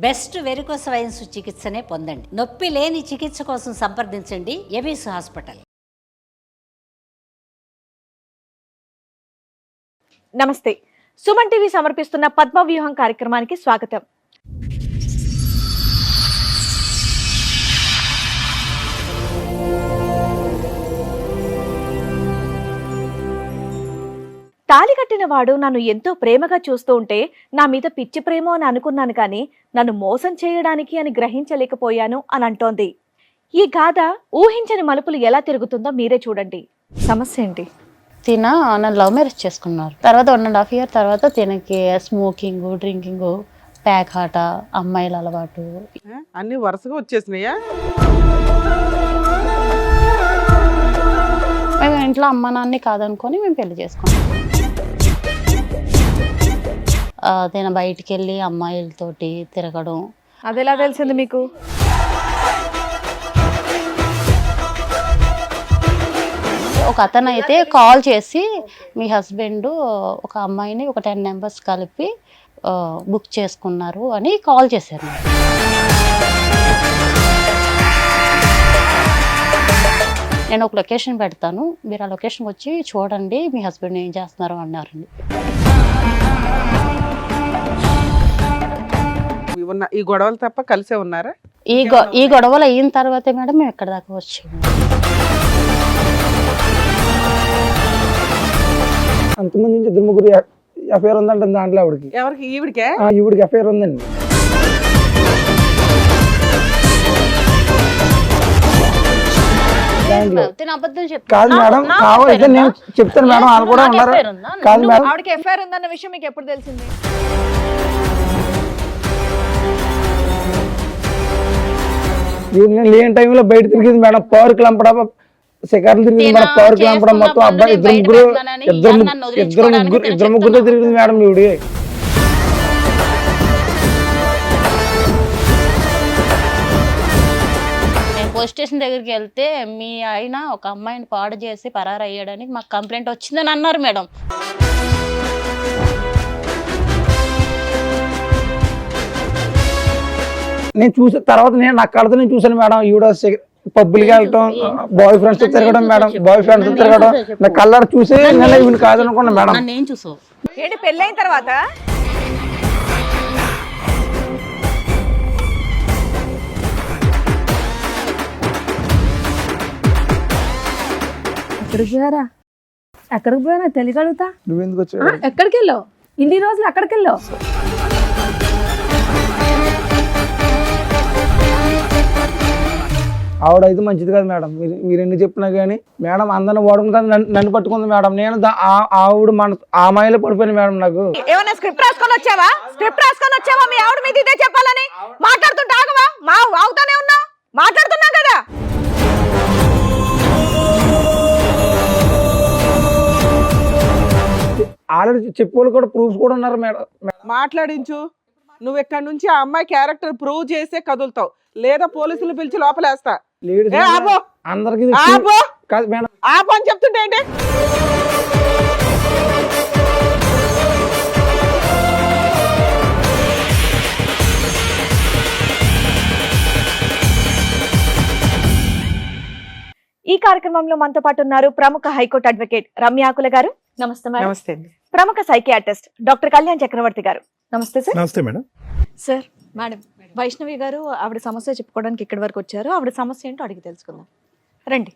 Best varicose wines చికిత్సనే పొందండి. నొప్పి లేని చికిత్స కోసం సంప్రదించండి ఎవిస్ హాస్పిటల్. నమస్తే. సుమన్ టీవీ సమర్పిస్తున్న పద్మవ్యూహం కార్యక్రమానికి స్వాగతం. తాళి కట్టిన వాడు నన్ను ఎంతో ప్రేమగా చూస్తూ ఉంటే నా మీద పిచ్చి ప్రేమ అని అనుకున్నాను, కానీ నన్ను మోసం చేయడానికి అని గ్రహించలేకపోయాను అని అంటోంది. ఈ గాథ ఊహించని మలుపులు ఎలా తిరుగుతుందో మీరే చూడండి. సమస్య ఏంటి? నన్ను లవ్ మ్యారేజ్ చేసుకున్నారు. తర్వాత 1.5 year తర్వాత తినకి స్మోకింగ్, డ్రింకింగ్, ప్యాక్ ఆట, అమ్మాయిల అలవాటు అన్ని వరుసగా వచ్చేసినాయా? మేము ఇంట్లో అమ్మ నాన్ని కాదనుకొని మేము పెళ్లి చేసుకున్నాం. తిన బయటికి వెళ్ళి అమ్మాయిలతోటి తిరగడం. అది ఎలా తెలిసింది మీకు? ఒక అతను అయితే కాల్ చేసి మీ హస్బెండ్ ఒక అమ్మాయిని ఒక 10 members కలిపి బుక్ చేసుకున్నారు అని కాల్ చేశారు. నేను ఒక లొకేషన్ పెడతాను, మీరు ఆ లొకేషన్ వచ్చి చూడండి మీ హస్బెండ్ ఏం చేస్తున్నారు అన్నారండి. ఈ గొడవలు తప్ప కలిసే ఉన్నారా? ఈ గొడవలు అయిన తర్వాతే మేడం మేము ఎక్కడ దాకా వచ్చాము. అంతమంది నుంచి 2-3 ఎఫ్ఐఆర్ ఉందంటే దాంట్లో ఆవిడకి. ఎవరికి? ఈవిడికే? ఈవిడికి ఎఫ్ఐఆర్ ఉందండి. కాదు మేడం, కావాలి నేను చెప్తాను మేడం, వాళ్ళు కూడా ఉన్నారు. కాదు మేడం, ఆవిడకి ఎఫ్ఐఆర్ ఉందన్న విషయం మీకు ఎప్పుడు తెలిసింది? నేను లేని టైంలో బయట తిరిగింది మేడం. పార్క్ లంపడం, శిఖర్లు తిరిగింది మేడం. పార్క్ లంపడం మొత్తం అబ్బాయి ఇద్దరు ముగ్గురుతో తిరిగింది మేడం ఈవిడి. పోలీస్ స్టేషన్ దగ్గరికి వెళ్తే మీ ఆయన ఒక అమ్మాయిని పాడు చేసి పరారు అయ్యాడని మాకు కంప్లైంట్ వచ్చిందని అన్నారు మేడం. నేను చూసిన తర్వాత నా కళ్ళతో నేను చూసాను మేడం. ఈవిడ పబ్బులకి వెళ్ళటం, బాయ్ ఫ్రెండ్స్ తిరగడం మేడం. బాయ్ ఫ్రెండ్స్ తిరగడం నా కళ్ళారు చూసి నేను ఈవిని కాదనుకున్నా మేడం. నేను చూసావు ఏంటి పెళ్ళైన తర్వాత? ఎక్కడికి పోయానా తెలియగలుగుతా? నువ్వెందుకు వచ్చావు? ఎక్కడికి వెళ్ళావు? ఇన్ని రోజులు ఎక్కడికి వెళ్ళావు? ఆవిడ అయితే మంచిది కాదు మేడం. మీరు ఎన్ని చెప్పినా కానీ మేడం అందరిని ఓడుకుంటుంది, నన్ను పట్టుకుంది మేడం. నేను ఆవిడ మన ఆ మాయలో పడిపోయింది మేడం. నాకు ఏమన్నా స్క్రిప్ట్ రాసుకొని వచ్చావా? స్క్రిప్ట్ రాసుకొని వచ్చావా? మీ ఆవిడ మీద ఇదే చెప్పాలని మాట్లాడుతుంటే ఆగవా? ఆగుతానే ఉన్నా, మాట్లాడుతున్నాం కదా. ఆల్రెడీ చెప్పేవాళ్ళు కూడా ప్రూఫ్స్ కూడా ఉన్నారు మేడం. మాట్లాడించు. నువ్వు ఇక్కడ నుంచి ఆ అమ్మాయి క్యారెక్టర్ ప్రూవ్ చేసే కదులుతావు, లేదా పోలీసులు పిలిచి లోపలేస్తా. అందరికి కాదు మేడం, ఆపు అని చెప్తుంటే ఏంటి? ఈ కార్యక్రమంలో మనతో పాటు ఉన్నారు ప్రముఖ హైకోర్టు అడ్వకేట్ రమ్య ఆకుల గారు. నమస్తే మేడం. నమస్తే అండి. ప్రముఖ సైకియాట్రిస్ట్ డాక్టర్ కళ్యాణ్ చక్రవర్తి గారు. నమస్తే సార్. నమస్తే మేడం. సార్, మేడం వైష్ణవి గారు ఆవిడ సమస్య చెప్పుకోవడానికి ఇక్కడి వరకు వచ్చారు. ఆవిడ సమస్య ఏంటో అడిగి తెలుసుకుందాం, రండి.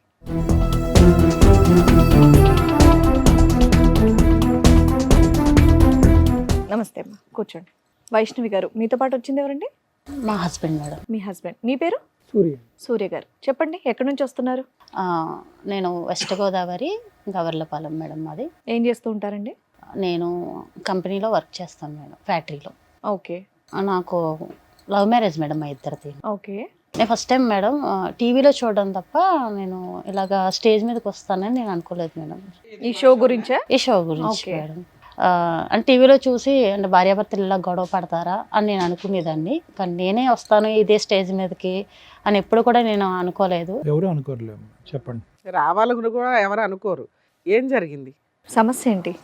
నమస్తే అమ్మా, కూర్చోండి. వైష్ణవి గారు, మీతో పాటు వచ్చింది ఎవరండి? మా హస్బెండ్ మేడం. మీ హస్బెండ్. మీ పేరు? సూర్య. సూర్య గారు. చెప్పండి, ఎక్కడి నుంచి వస్తున్నారు? నేను వెస్ట్ గోదావరి గవర్లపాలెం మేడం. మాది. ఏం చేస్తూ ఉంటారండి? నేను కంపెనీలో వర్క్ చేస్తాను మేడం, ఫ్యాక్టరీలో. ఓకే. నాకు లవ్ మ్యారేజ్ మేడం మా ఇద్దరిది. ఓకే. నేను ఫస్ట్ టైం మేడం టీవీలో చూడడం తప్ప నేను ఇలాగా స్టేజ్ మీదకి వస్తానని నేను అనుకోలేదు మేడం. ఈ షో గురించే? ఈ షో గురించి మేడం. అంటే టీవీలో చూసి అంటే భార్యాభర్తలు ఇలా గొడవ పడతారా అని నేను అనుకునేదాన్ని, కానీ నేనే వస్తాను ఇదే స్టేజ్ మీదకి అని ఎప్పుడు కూడా నేను అనుకోలేదు. ఎవరు అనుకోరలేము. చెప్పండి. రావాలని కూడా ఎవరు అనుకోరు. ఏం జరిగింది? సమస్య ఏంటి?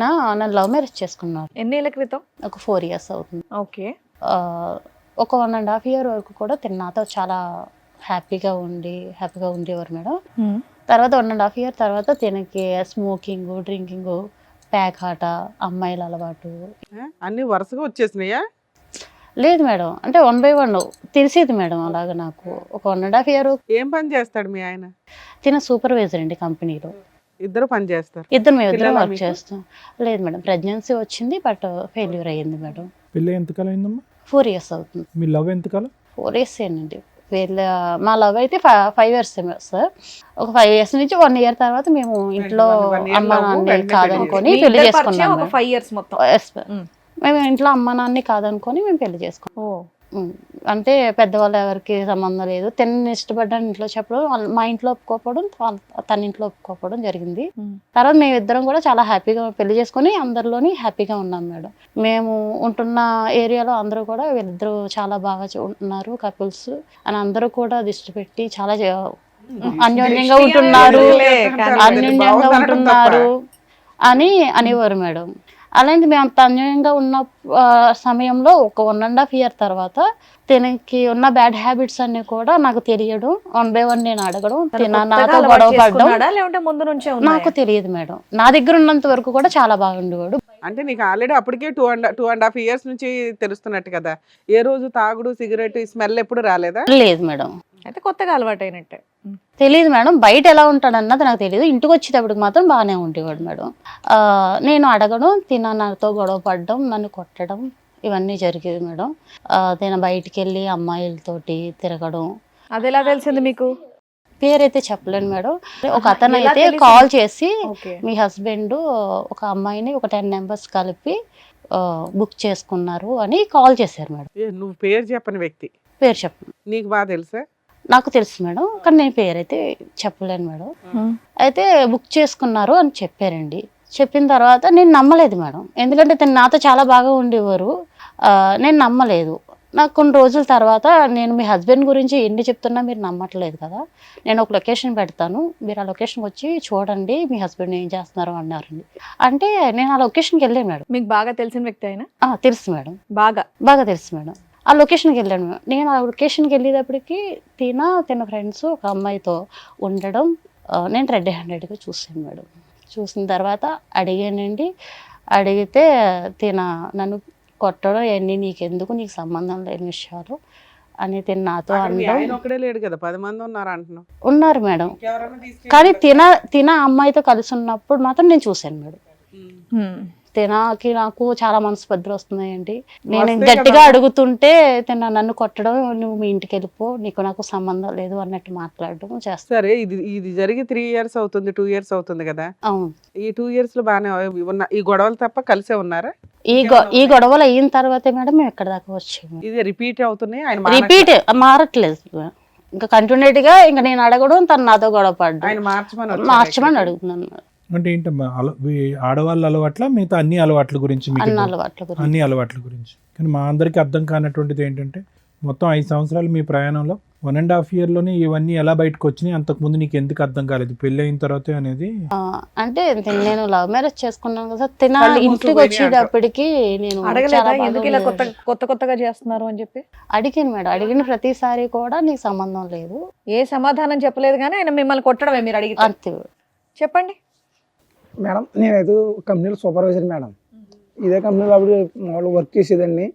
నన్ను లవ్ మ్యారేజ్ చేసుకున్నారు. ఎన్నేళ్ల క్రితం? ఒక 4 years అవుతుంది. ఓకే. ఒక 1.5 year వరకు కూడా తిను నాతో చాలా హ్యాపీగా ఉండేవారు మేడం. తర్వాత 1.5 year తర్వాత తినకి స్మోకింగ్, డ్రింకింగ్, ప్యాక్ ఆట, అమ్మాయిల అలవాటు. అన్ని వరుసగా వచ్చేసినాయా? లేదు మేడం, అంటే 1 by 1 తెలిసేది మేడం. అలాగా నాకు ఒక 1.5 year. ఏం పని చేస్తాడు మీ ఆయన? తిన సూపర్వైజర్ అండి కంపెనీలో. ఇద్దరు పని చేస్తారు? మేమిద్దరం పిల్లలా వర్క్ మీకు? చేస్తాం. లేదు మేడం, ప్రెగ్నెన్సీ వచ్చింది బట్ ఫెయిల్యూర్ అయ్యింది మేడం. పెళ్ళి ఎంతకాలం అయిందమ్మా? 4 years అవుతుంది. మీ లవ్ ఎంతకాలం? 4 years ఏనండి. మా లవ్ అయితే 5 years సార్. ఒక 5 years నుంచి 1 year తర్వాత మేము ఇంట్లో 1 year అమ్మ love, నాన్ని వెంటనే కాదనుకొని మీ పెళ్లి ఇద్దరి పరిచయం చేసుకున్నాం ఒక మేడం. 5 years మొత్తం. Yes, ma'am. మేము ఇంట్లో అమ్మ నాన్ని కాదనుకొని మేము పెళ్లి చేసుకున్నాం. అంటే పెద్దవాళ్ళు ఎవరికి సంబంధం లేదు. తిని ఇష్టపడ్డాను ఇంట్లో చెప్పడం, మా ఇంట్లో ఒప్పుకోకపోవడం, తన ఇంట్లో ఒప్పుకోకపోవడం జరిగింది. తర్వాత మేమిద్దరం కూడా చాలా హ్యాపీగా పెళ్లి చేసుకొని అందరిలోని హ్యాపీగా ఉన్నాం మేడం. మేము ఉంటున్న ఏరియాలో అందరూ కూడా వీళ్ళిద్దరూ చాలా బాగా ఉంటున్నారు కపుల్స్ అని అందరూ కూడా దృష్టి పెట్టి చాలా అన్యోన్యంగా ఉంటున్నారు, అన్యోన్యంగా ఉంటున్నారు అని అనేవారు మేడం. అలాంటి మేము అంత అన్యాయంగా ఉన్న సమయంలో ఒక 1.5 year తర్వాత తనకి ఉన్న బ్యాడ్ హ్యాబిట్స్ అన్ని కూడా నాకు తెలియడం, 1 by 1 నేను అడగడం, నాతో గొడవ పడడం లేకుంటే ముందు నుంచే నాకు తెలియదు మేడం. నా దగ్గర ఉన్నంత వరకు కూడా చాలా బాగుండేవాడు. అంటే నీకు ఆల్రెడీ అప్పటికే 2.5 years నుంచి తెలుస్తున్నట్టు కదా? ఏ రోజు తాగుడు, సిగరెట్ స్మెల్ ఎప్పుడు రాలేదా? లేదు మేడం, అయితే కొత్తగా అలవాటు అయినట్టే. తెలియదు మేడం. బయట ఎలా ఉంటాడన్నది నాకు తెలియదు. ఇంటికి వచ్చేటప్పటికి మాత్రం బాగానే ఉండేవాడు మేడం. నేను అడగడం, నాతో గొడవ పడడం, నన్ను కొట్టడం ఇవన్నీ జరిగేది మేడం. నేను బయటికి వెళ్ళి అమ్మాయిలతోటి తిరగడం. అది ఎలా తెలిసింది మీకు? పేరైతే చెప్పలేను మేడం. ఒక అతను ఎలా అయితే తెలిసింది? కాల్ చేసి ఓకే. మీ హస్బెండ్ ఒక అమ్మాయిని ఒక 10 members కలిపి బుక్ చేసుకున్నారు అని కాల్ చేశారు మేడం. నువ్వు పేరు చెప్పని వ్యక్తి పేరు చెప్పను. నీకు బాగా తెలుసా? నాకు తెలుసు మేడం, కానీ నేను పేరైతే చెప్పలేను మేడం. అయితే బుక్ చేసుకున్నారు అని చెప్పారండి. చెప్పిన తర్వాత నేను నమ్మలేదు మేడం, ఎందుకంటే తను నాతో చాలా బాగా ఉండేవారు. నేను నమ్మలేదు. నాకు కొన్ని రోజుల తర్వాత నేను మీ హస్బెండ్ గురించి ఎన్ని చెప్తున్నా మీరు నమ్మట్లేదు కదా, నేను ఒక లొకేషన్ పెడతాను, మీరు ఆ లొకేషన్కి వచ్చి చూడండి మీ హస్బెండ్ ఏం చేస్తున్నారు అన్నారండి. అంటే నేను ఆ లొకేషన్కి వెళ్ళాను మేడం. మీకు బాగా తెలిసిన వ్యక్తి అయినా? తెలుసు మేడం, బాగా తెలుసు మేడం. ఆ లొకేషన్కి వెళ్ళాను మేడం. నేను ఆ లొకేషన్కి వెళ్ళేటప్పటికి తిన ఫ్రెండ్స్ ఒక అమ్మాయితో ఉండడం నేను రెడ్ హ్యాండెడ్గా చూసాను మేడం. చూసిన తర్వాత అడిగానండి. అడిగితే నన్ను కొట్టడం ఇవన్నీ నీకెందుకు, నీకు సంబంధం లేని విషయాలు అని నాతో అనడం. ఒక్కడే లేడు కదా, 10 మంది ఉన్నారు అంటున్నావు. ఉన్నారు మేడం, కానీ తిన అమ్మాయితో కలిసి ఉన్నప్పుడు మాత్రం నేను చూశాను మేడం. తినకి నాకు చాలా మనస్పర్ధలు వస్తున్నాయండి. నేను గట్టిగా అడుగుతుంటే నన్ను కొట్టడం, నువ్వు మీ ఇంటికి వెళ్ళిపో, నీకు నాకు సంబంధం లేదు అన్నట్టు మాట్లాడడం చేస్తాను. సరే, ఇది జరిగి 3 years అవుతుంది, 2 years అవుతుంది కదా? అవును. ఈ 2 years లో బాగానే ఉన్న ఈ గొడవలు తప్ప కలిసే ఉన్నారా? ఈ గొడవలు అయిన తర్వాతే మేడం మేము ఎక్కడ దాకా వచ్చాము. ఇది రిపీట్ అవుతున్నాయి, ఆయన రిపీట్ మారట్లేదు. ఇంకా కంటిన్యూట్ గా ఇంకా నేను అడగడం, తను నాతో గొడవ పడ్డం, ఆయన మార్చమని అడుగుతున్నాను. అంటే ఏంటమ్మా ఆడవాళ్ళ అలవాట్ల మిగతా అన్ని అలవాట్ల గురించి మీకు అన్ని అలవాట్ల గురించి. అన్ని అలవాట్ల గురించి. కానీ మా అందరికీ అర్థం కానటువంటిది ఏంటంటే మొత్తం 5 సంవత్సరాలు మీ ప్రయాణంలో 1.5 year లోనే ఇవన్నీ ఎలా బయటకు వచ్చినాయి, అంతకుముందు నీకు ఎందుకు అర్థం కాలేదు పెళ్లి అయిన తర్వాత అనేది? అంటే నేను లవ్ మ్యారేజ్ చేసుకున్నాను కదా, తిన ఇంటికి వచ్చేటప్పటికి నేను అడగలేదా ఎందుకు ఇలా కొత్తగా చేస్తున్నారు అని చెప్పి? అడిగాను మేడం. అడిగిన ప్రతిసారి కూడా నీకు సంబంధం లేదు, ఏ సమాధానం చెప్పలేదు, కానీ ఆయన మిమ్మల్ని కొట్టడమే మీరు అడిగితే. అంతే. చెప్పండి మేడం. నేనైతే కంపెనీలో సూపర్వైజర్ మేడం. ఇదే కంపెనీలో అప్పుడు మామూలు వర్క్ చేసేదాన్ని.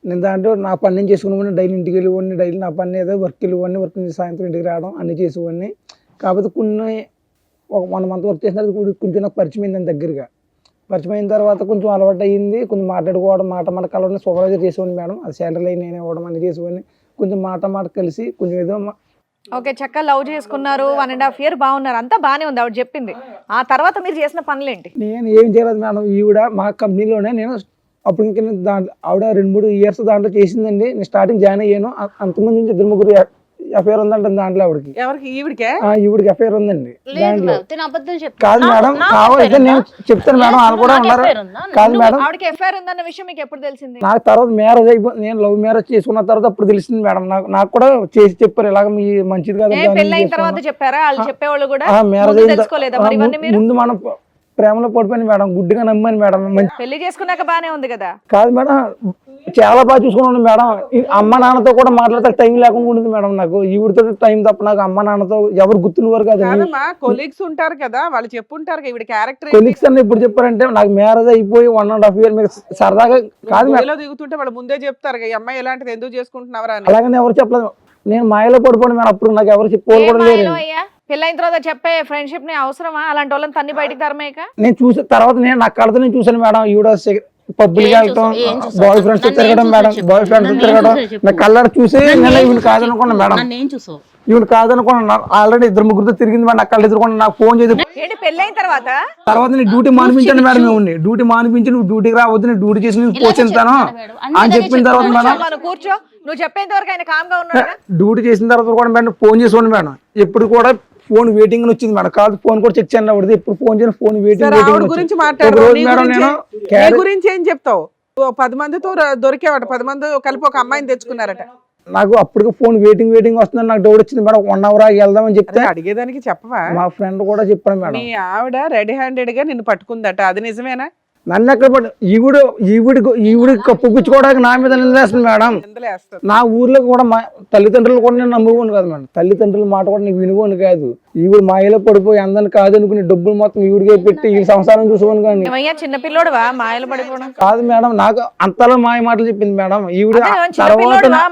నేను దాంట్లో నా పని నేను చేసుకునేవాడిని, డైలీ ఇంటికి వెళ్ళేవాడిని, డైలీ నా పని ఏదో వర్క్ వెళ్ళేవాడిని, వర్క్ నుంచి సాయంత్రం ఇంటికి రావడం అన్నీ చేసేవాడిని. కాకపోతే ఒక 1 month వర్క్ చేసిన తర్వాత కొంచెం నాకు పరిచయం అయింది దగ్గరగా. పరిచయం అయిన తర్వాత కొంచెం అలవాటు అయ్యింది, కొంచెం మాట్లాడుకోవడం, మాట కలవడం. సూపర్వైజర్ చేసేవాడిని మేడం, అది శాలరీ లైన్ నేను ఇవ్వడం అన్నీ చేసేవాడిని. కొంచెం మాట కలిసి కొంచెం ఏదో ఓకే. చక్కగా లవ్ చేసుకున్నారు, 1.5 year బాగున్నారు, అంతా బాగానే ఉంది ఆవిడ చెప్పింది. ఆ తర్వాత మీరు చేసిన పనులేంటి? నేను ఏం చేయలేదు మేడం. ఈవిడ మా కంపెనీలోనే నేను అప్పుడు ఇంకా దాంట్లో ఆవిడ 2-3 years దాంట్లో చేసిందండి. నేను స్టార్టింగ్ జాయిన్ అయ్యాను. అంతకుముందు నుంచి 2-3 ఎఫ్ఐఆర్ ఉందంట దాంట్లో ఆవిడకి. ఎవరికి? ఈవిడికే? ఈవిడికి ఎఫ్ఐఆర్ ఉందండి దాంట్లో. కాదు కాదు మేడం, కావాలంటే నేను చెప్తాను మేడం, వాళ్ళు కూడా ఉన్నారు. కాదు మేడం, ఆవిడకి ఎఫ్ఐఆర్ ఉందన్న విషయం మీకు ఎప్పుడు తెలిసింది? నాకు తర్వాత మ్యారేజ్ అయిపోయింది, నేను లవ్ మ్యారేజ్ చేసుకున్న తర్వాత అప్పుడు తెలిసింది మేడం. నాకు కూడా చేసి చెప్పారు, ఇలాగ మీ మంచిది కాదు. పెళ్లి అయిన తర్వాత చెప్పారా వాళ్ళు? చెప్పేవాళ్ళు కూడా మ్యారేజ్ అయిన తెలుసుకోలేదా మరి ఇవన్నీ మీరు? ముందు మనం ప్రేమలో పడిపోయింది మేడం, గుడ్డిగా నమ్మాను మేడం. పెళ్లి చేసుకున్నాక బానే ఉంది కదా? కాదు మేడం, చాలా బాగా చూసుకున్నాను మేడం. ఈ అమ్మ నాన్నతో కూడా మాట్లాడితే టైం లేకుండా ఉంటుంది మేడం. నాకు ఈవిడితో టైం తప్ప నాకు అమ్మ నాన్నతో ఎవరు గుర్తున్నవారు కాదు. కాదమ్మా, కొలీగ్స్ ఉంటారు కదా, వాళ్ళు చెప్పుంటారు ఈవిడ క్యారెక్టర్ కొలీగ్స్ అన్న ఇప్పుడు చెప్పారంటే నాకు మ్యారేజ్ అయిపోయి 1.5 year మీకు సరదాగా కాదు మేడం. దిగుతుంటే వాళ్ళు ముందే చెప్తారు ఈ అమ్మాయి ఎలాంటిది ఎందుకు చేసుకుంటున్నావరా అని. అలాగని ఎవరు చెప్పలేదు. నేను మాయలో పడిపోయాను మేడం. అప్పుడు నాకు ఎవరు చెప్పుకోవాలి కూడా లేరు. పెళ్ళైన తర్వాత చెప్పే ఫ్రెండ్షిప్ ని అవసరమా? అలాంటి వాళ్ళని తన్ని బయటికి తరమేక నేను చూసిన తర్వాత నేను నా కళ్ళతో నేను చూసాను మేడం. ఈవిడ పబ్బులకి వెళ్ళటం, ఏం చూసావు? బాయ్ ఫ్రెండ్స్ నన్ను ఏం తిరగడం మేడం, చూసావు? బాయ్ ఫ్రెండ్స్ నన్ను ఏం తిరగడం చూసావు చెప్పు? నా కళ్ళ చూసి నేను ఈవిడ కాదనుకున్నా మేడం. నన్ను ఏం చూసావు? ఈవిడ కాదనుకున్నా. ఆల్రెడీ 2 ముగ్గురితో తిరిగింది మేడం. నా కళ్ళు ఎదురుకుండా నాకు ఫోన్ చేసి ఏంటి పెళ్ళైన తర్వాత తర్వాత నేను డ్యూటీ మానిపించాను మేడం. మేము డ్యూటీ మానిపించి నువ్వు డ్యూటీకి రావద్దు, నేను డ్యూటీ చేసి నేను పోషిస్తాను అని చెప్పిన తర్వాత మేడం మనం కూర్చో, నువ్వు చెప్పేంత వరకు ఆయన కామ్ గా ఉన్నాడు. డ్యూటీ చేసిన తర్వాత కూడా మేడం ఫోన్ చేసుకోండి మేడం. ఎప్పుడు కూడా ఫోన్ వెయిటింగ్ వచ్చింది మేడం. కాదు ఫోన్ కూడా చెక్ చేయండి ఆవిడది. ఎప్పుడు ఫోన్ చేయను, ఫోన్ సరే, ఆవిడ గురించి మాట్లాడు. మేడం నేను నీ గురించి ఏం చెప్తావు? 10 మందితో దొరికేవాట, 10 మంది కలిపి ఒక అమ్మాయిని తెచ్చుకున్నారట. నాకు అప్పటికి ఫోన్ వెయిటింగ్ వస్తుందని నాకు డౌట్ వచ్చింది మేడం. 1 hour ఆగి వెళ్దామని చెప్తే అడిగేదానికి చెప్పవా? మా ఫ్రెండ్ కూడా చెప్పాను మేడం. మీ ఆవిడ రెడీ హ్యాండెడ్ గా నిన్ను పట్టుకుందట, అది నిజమేనా? నన్ను ఎక్కడ పట్టు ఈవిడి కప్పు పుచ్చుకోవడానికి నా మీద నిందేస్తుంది మేడం. నిందలేస్తుంది. నా ఊర్లో కూడా మా తల్లిదండ్రులు కూడా నేను నమ్ముకోను కాదు మేడం. తల్లిదండ్రుల మాట కూడా నేను వినుకోను కాదు. ఈవిడ మాయలో పడిపోయి అందరిని కాదనుకుని డబ్బులు మొత్తం ఈవిడికే పెట్టి ఈ సంసారం చూసుకోను కానీ చిన్న పిల్లోడువా మాయలు పడిపోవడం కాదు మేడం. నాకు అంతలో మాయ మాటలు చెప్పింది మేడం ఈవిడ.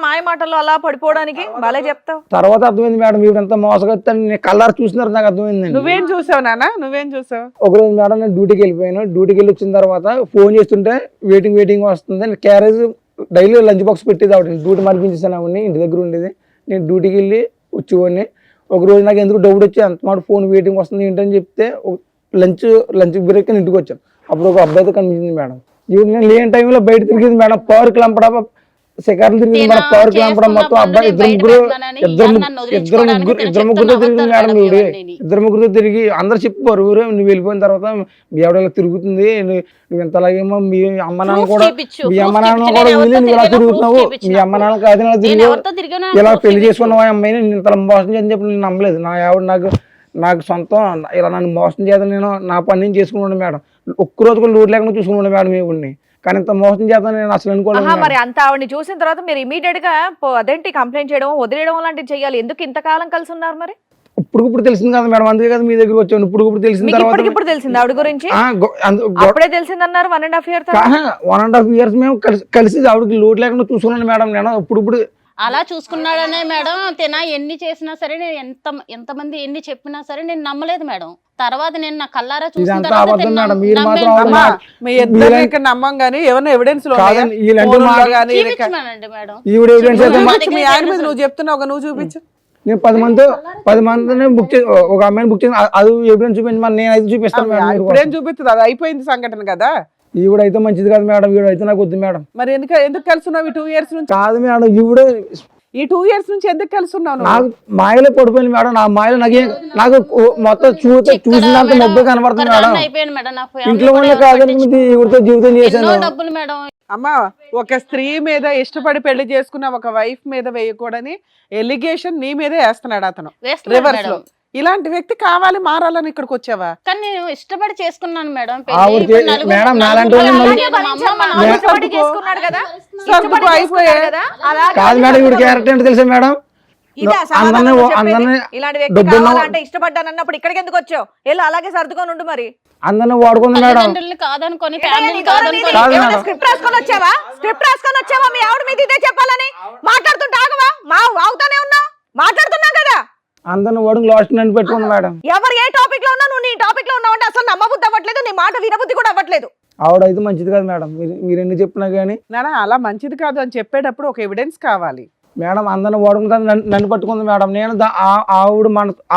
మాయ మాటల్లో అలా పడిపోవడానికి భలే చెప్తావు. తర్వాత అర్థమైంది మేడం ఈవిడ ఎంత మోసగొత్తాను. నేను కళ్ళారు చూసినారు నాకు అర్థమైంది. నువ్వేం చూసావు నాన్న? నువ్వేం చూసావు? ఒకరోజు మేడం నేను డ్యూటీకి వెళ్ళిపోయాను. డ్యూటీకి వెళ్ళి వచ్చిన తర్వాత ఫోన్ చేస్తుంటే వెయిటింగ్ వస్తుంది. క్యారేజ్ డైలీ లంచ్ బాక్స్ పెట్టేది ఆవిడ. డ్యూటీ మరిపించేసాను ఆవిడని, ఇంటి దగ్గర ఉండేది. నేను డ్యూటీకి వెళ్ళి వచ్చేవాడిని. ఒక రోజు నాకు ఎందుకు డౌట్ వచ్చి అంత మాట ఫోన్ వెయిటింగ్ వస్తుంది ఏంటని చెప్తే లంచ్ బ్రేక్ అని ఇంటికి వచ్చాను. అప్పుడు ఒక అబ్బాయితో కనిపించింది మేడం. నేను లేని టైంలో బయట తిరిగింది మేడం. పవర్ క్లంపడ శిఖర్లు తిరిగింది మేడం. పవర్ క్లంపడ మొత్తం అబ్బాయి ఇద్దరు ముగ్గురుతో తిరిగింది మేడం. ఇద్దరు ముగ్గురుతో తిరిగి అందరు చెప్పారు ఊరే నువ్వు వెళ్ళిపోయిన తర్వాత మీ ఆవిడ ఇలా తిరుగుతుంది, నువ్వు ఎంతలాగేమో మీ అమ్మ నాన్న కూడా వీళ్ళు నువ్వు ఇలా తిరుగుతున్నావు, మీ అమ్మ నాన్న కాదు ఇలా తిరిగి ఇలా పెళ్లి చేసుకున్నావు ఆ అమ్మాయిని నేను ఇంత మోసం చేయని చెప్పి నేను నమ్మలేదు. నా ఆవిడ నాకు సొంతం ఇలా నన్ను మోసం చేద్దాం, నేను నా పని నేను చేసుకున్నాను మేడం. ఒక్కరోజు కూడా లోటు లేకుండా చూసుకున్నాను మేడం ఈవిడ్ని. కానీ ఇంత మోసం చేద్దాం నేను అసలు అనుకోలేదు. మరి అంత ఆవిడని చూసిన తర్వాత మీరు ఇమీడియట్ గా అదేంటి కంప్లైంట్ చేయడం వదిలేయడం లాంటివి చేయాలి. ఎందుకు ఇంతకాలం కలిసి ఉన్నారు? మరి ఇప్పుడు తెలిసింది కదా మేడం, అందుకే కదా మీ దగ్గర వచ్చాను. ఇప్పుడు తెలిసిన తర్వాత ఇప్పుడు తెలిసింది ఆవిడ గురించి? అప్పుడే తెలిసిందన్నారు 1.5 year 1.5 years మేము కలిసి ఆవిడకి లోటు లేకుండా చూసుకున్నాను మేడం. నేను ఇప్పుడు అలా చూసుకున్నాడనే మేడం. తిన ఎన్ని చేసినా సరే, నేను ఎంతమంది ఎన్ని చెప్పినా సరే నేను నమ్మలేదు మేడం. తర్వాత నేను నా కల్లారా చూసిన నమ్మం గానీ ఏమన్నా ఎవిడెన్స్ నువ్వు చెప్తున్నావు, నువ్వు చూపించు. నేను 10 మందిని బుక్ చేసి ఒక అమ్మాయిని బుక్ చేసి అది ఎవిడెన్స్ చూపించి మరి నేను అయితే చూపిస్తాను. ఇప్పుడేం చూపిస్తుంది? అది అయిపోయింది సంఘటన కదా. ఈవిడైతే మంచిది కాదు మేడం. ఈవిడైతే నాకు వద్దు మేడం. మరి ఎందుకు కలుసున్నావు ఈ 2 years నుంచి? కాదు మేడం, ఈవిడ ఈ 2 years నుంచి ఎందుకు కలుసున్నావు? నాకు మాయలో పడిపోయింది మేడం. నా మాయలో నాకు మొత్తం చూసినంత మొబ్బే కనబడుతుంది మేడం. ఇంట్లో ఉన్న కాదని ఈవిడతో జీవితం చేశాను. అమ్మా, ఒక స్త్రీ మీద ఇష్టపడి పెళ్లి చేసుకున్న ఒక వైఫ్ మీద వేయకూడని ఎలిగేషన్ నీ మీదే వేస్తున్నాడు అతను రివర్స్ లో. ఇలాంటి వ్యక్తి కావాలి, మారాలని ఇక్కడికి వచ్చావా? కానీ నేను ఇష్టపడి చేసుకున్నాను మేడం. మేడం నాలాంటి కాదు మేడం. ఈవిడ క్యారెక్టర్ ఏంటి తెలుసా మేడం? ఇష్టపడ్డానన్నప్పుడు ఇక్కడికి ఎందుకు వచ్చావు? వెళ్ళి అలాగే సర్దుకొని ఉండు. మరి అందరిని వాడుకుంది మేడం. కాదనుకొని స్క్రిప్ట్ రాసుకొని వచ్చావా? మీ ఆవిడ మీద ఇదే చెప్పాలని మాట్లాడుతుంటే ఆగవా? అవుతానే ఉన్నావు, మాట్లాడుతున్నావు కదా. అందరిని వాడుకు లాస్ట్ నన్ను పెట్టుకుంది మేడం. ఎవరు ఏ టాపిక్ లో ఉన్నా నువ్వు నీ టాపిక్ లో ఉన్నావు అంటే అసలు నమ్మబుద్ధి అవ్వట్లేదు, నీ మాట వినబుద్ధి కూడా అవ్వట్లేదు. ఆవిడైతే మంచిది కాదు మేడం. మీరు ఎన్ని చెప్పినా కానీ నానా అలా మంచిది కాదు అని చెప్పేటప్పుడు ఒక ఎవిడెన్స్ కావాలి మేడం. అందరిని వాడుకుంటాను నన్ను పట్టుకుంది మేడం. నేను ఆవిడ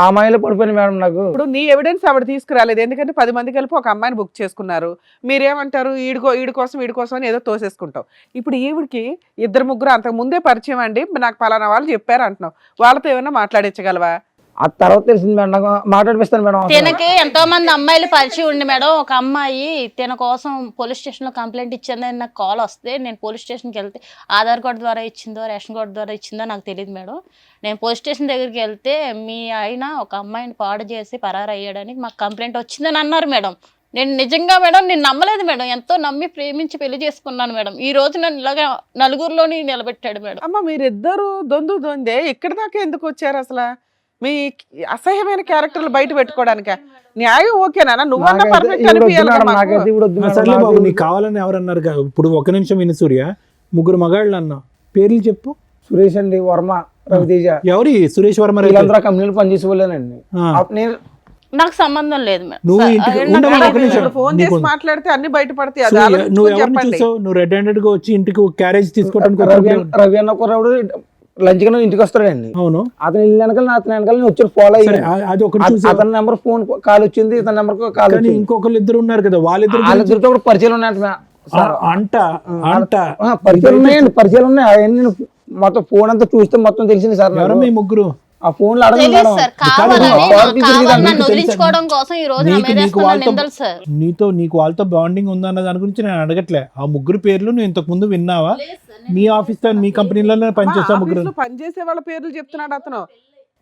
ఆ మాయలో పడిపోయింది మేడం. నాకు ఇప్పుడు నీ ఎవిడెన్స్ ఆవిడ తీసుకురాలేదు, ఎందుకంటే 10 మంది కలిపి ఒక అమ్మాయిని బుక్ చేసుకున్నారు. మీరేమంటారు? వీడి కోసం అని ఏదో తోసేసుకుంటావు. ఇప్పుడు ఈవిడికి 2 ముగ్గురు అంతకు ముందే పరిచయం అండి, నాకు పలానా వాళ్ళు చెప్పారు అంటున్నావు. వాళ్ళతో ఏమైనా మాట్లాడించగలవా? ఆ తర్వాత తెలిసింది మేడం. నాకు మాట్లాడిపిస్తాను మేడం. తినకి ఎంతో మంది అమ్మాయిలు పరిచయం ఉండి మేడం. ఒక అమ్మాయి తిన కోసం పోలీస్ స్టేషన్ లో కంప్లైంట్ ఇచ్చిందని నాకు కాల్ వస్తే నేను పోలీస్ స్టేషన్కి వెళ్తే ఆధార్ కార్డు ద్వారా ఇచ్చిందో రేషన్ కార్డు ద్వారా ఇచ్చిందో నాకు తెలియదు మేడం. నేను పోలీస్ స్టేషన్ దగ్గరికి వెళ్తే మీ ఆయన ఒక అమ్మాయిని పాడు చేసి పరారు అయ్యాడని మాకు కంప్లైంట్ వచ్చిందని అన్నారు మేడం. నేను నిజంగా మేడం నేను నమ్మలేదు మేడం, ఎంతో నమ్మి ప్రేమించి పెళ్లి చేసుకున్నాను మేడం. ఈ రోజు నన్ను ఇలాగా నలుగురిలోని నిలబెట్టాడు మేడం. అమ్మ మీరిద్దరు దొందే ఇక్కడి దాకా ఎందుకు వచ్చారు అసలు? మీ అసహ్యమైన క్యారెక్టర్లు బయట పెట్టుకోవడానిక? న్యాయం ఓకేనా? నువ్వన్నా పర్ఫెక్ట్ అనిపించాలి కదా మాకు. నాకైతే ఇప్పుడు వద్దు మేడం, సర్లే బాబు, నాకు- నీకు కావాలని ఎవరన్నారు ఇప్పుడు? ఒక నిమిషం విని సూర్య, ముగ్గురు మగాళ్ళు అన్నా, పేర్లు చెప్పు. సురేష్ అండి, వర్మ, రవితేజ, ఎవరి? సురేష్ వర్మ రైతు. వీళ్ళందరూ కంపెనీలు పనిచేసేవాళ్ళేనండి. ఆ. నేను నాకు సంబంధం లేదు మేడం. నువ్వు ఇంటికి నాకు ఉండమని అలాగే ఒక నిమిషం. మేడం. ఫోన్ నీకు- చేసి మాట్లాడితే అన్ని బయటపడతాయి. అది సూర్య, ఆలోచించుకొని నువ్వు ఎవరిని చెప్పండి. చూసావు? నువ్వు రెడ్ హ్యాండెడ్ గా వచ్చి ఇంటికి క్యారేజ్ తీసుకోవడానికి రవి అన్న కుర్రాడు లంచ్ గా ఇంటికి వస్తాడండి. అవును, అతను ఇల్లు వెనకాల అతని వెనకాల నేను వచ్చి ఫాలో సరే, అయ్యాను. అది ఒకటి చూసావు. అతని నెంబర్ ఫోన్ కాల్ వచ్చింది, ఇతని నెంబర్ కాల్ కానీ వచ్చింది. ఇంకొకళ్ళు ఇద్దరు ఉన్నారు కదా, వాళ్ళిద్దరు వాళ్ళిద్దరితో కూడా పరిచయాలు ఉన్నాయంట. అంట అంట పరిచయాలు ఉన్నాయండి, పరిచయాలు ఉన్నాయి. అవన్నీ నేను మొత్తం ఫోన్ అంతా చూస్తే మొత్తం తెలిసింది సార్. ఎవరు మీ ముగ్గురు? ఆ ఫోన్ లో అడగండి తెలీదు మేడం. సార్, కాదు, కావాలని కాదు, నన్ను నీకు వదిలించుకోవడం కోసం ఈ రోజు నా మీద వేస్తున్న వాళ్ళతో నిందలు సార్. నీకు వాళ్ళతో బాండింగ్ ఉందన్న దాని గురించి నేను అడగట్లే. ఆ ముగ్గురు పేర్లు నువ్వు ఇంతకు ముందు విన్నావా? మీ ఆఫీస్ తో మీ కంపెనీలోనే పనిచేస్తా ముగ్గురు. ఆఫీసులో పనిచేసే వాళ్ళ పేర్లు చెప్తున్నాడు అతను.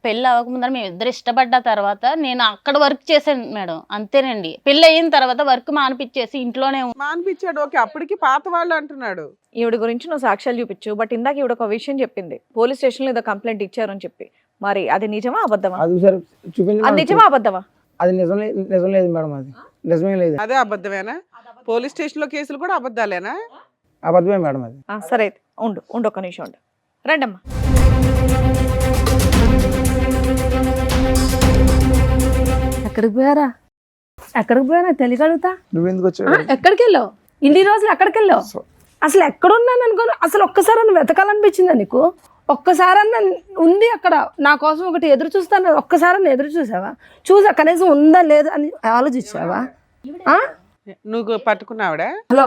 పెళ్ళి అవ్వకముందర మేము ఇద్దరు ఇష్టపడ్డ తర్వాత నేను అక్కడ వర్క్ చేశాను మేడం, అంతేనండి. పెళ్ళి అయిన తర్వాత వర్క్ మానిపించేసి ఇంట్లోనే మానిపించాడు, ఓకే. అప్పటికి పాత వాళ్ళు అంటున్నాడు. ఈవిడ గురించి నువ్వు సాక్ష్యాలు చూపించు, బట్ ఇందాక ఈవిడ ఒక విషయం చెప్పింది, పోలీస్ స్టేషన్ లో ఏదో కంప్లైంట్ ఇచ్చారు అని చెప్పి. మరి అది నిజమా అబద్ధమా? అది సార్ చూపించి అది నిజమా అబద్ధమా? అది నిజం లేదు మేడం, అది నిజమే లేదు, అదే అబద్ధమేనా? పోలీస్ స్టేషన్ లో కేసులు కూడా అబద్ధాలేనా? అబద్ధమే మేడం అది. సరే అయితే ఉండు ఒక్క నిమిషం ఉండు. రండమ్మా. ఎక్కడికి పోయారా తెలియగలుగుతా? నువ్వెందుకు వచ్చావు? ఎక్కడికి వెళ్ళావు? ఇన్ని రోజులు ఎక్కడికి వెళ్ళావు? అసలు ఎక్కడున్నాను అనుకోను. అసలు ఒక్కసారన్నా వెతకాలనిపించిందా నీకు? ఒక్కసారన్నా ఉంది అక్కడ నా కోసం ఒకటి ఎదురు చూస్తాను, ఒక్కసారన్నా ఎదురు చూసావా? చూసా కనీసం ఉందా లేదా అని ఆలోచించావా? నువ్వు పట్టుకున్నావిడా? హలో,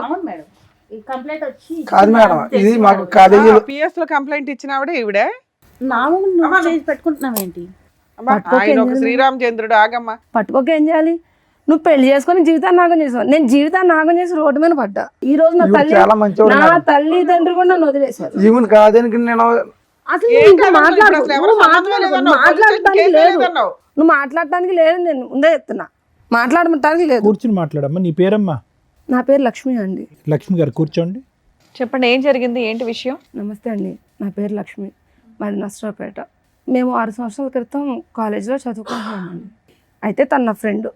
కంప్లైంట్ వచ్చి కాదు మేడం, ఇది మాకు కాలేజీ పిఎస్ లో కంప్లైంట్ ఇచ్చినావిడే ఈవిడే? పెట్టుకుంటున్నావు ఏంటి? అమ్మా, ఆయన ఒక శ్రీరామచంద్రుడు. ఆగమ్మా. పట్టుకోక ఏం చేయాలి? నువ్వు పెళ్లి చేసుకొని జీవితాన్ని నాగం చేసావు. నేను జీవితాన్ని నాగం చేసి రోడ్డు మీద పడ్డా. ఈ రోజు నా చాలా మంచివాడు నా మేడం. తల్లిదండ్రులు కూడా నన్ను వదిలేశారు. ఈవెన్ కాదానికి నేను అసలు ఏం నువ్వు కాదమ్మా, మాట్లాడు. ఇప్పుడు అసలు ఎవరు నువ్వు సంబంధమే లేదన్నావు. మాట్లాడటానికి కేసే లేదు. లేదన్నావు. నువ్వు మాట్లాడటానికి లేదు. నేను ముందే చెప్తున్నా, మాట్లాడటానికి లేదు. కూర్చుని మాట్లాడమ్మా. నీ పేరమ్మా? నా పేరు లక్ష్మి అండి. లక్ష్మి గారు కూర్చోండి. చెప్పండి, ఏం జరిగింది, ఏంటి విషయం? నమస్తే అండి, నా పేరు లక్ష్మి, మాది నర్సరావుపేట. మేము 6 సంవత్సరాల క్రితం కాలేజీలో చదువుకుంటున్నామండి. అయితే తన నా ఫ్రెండ్.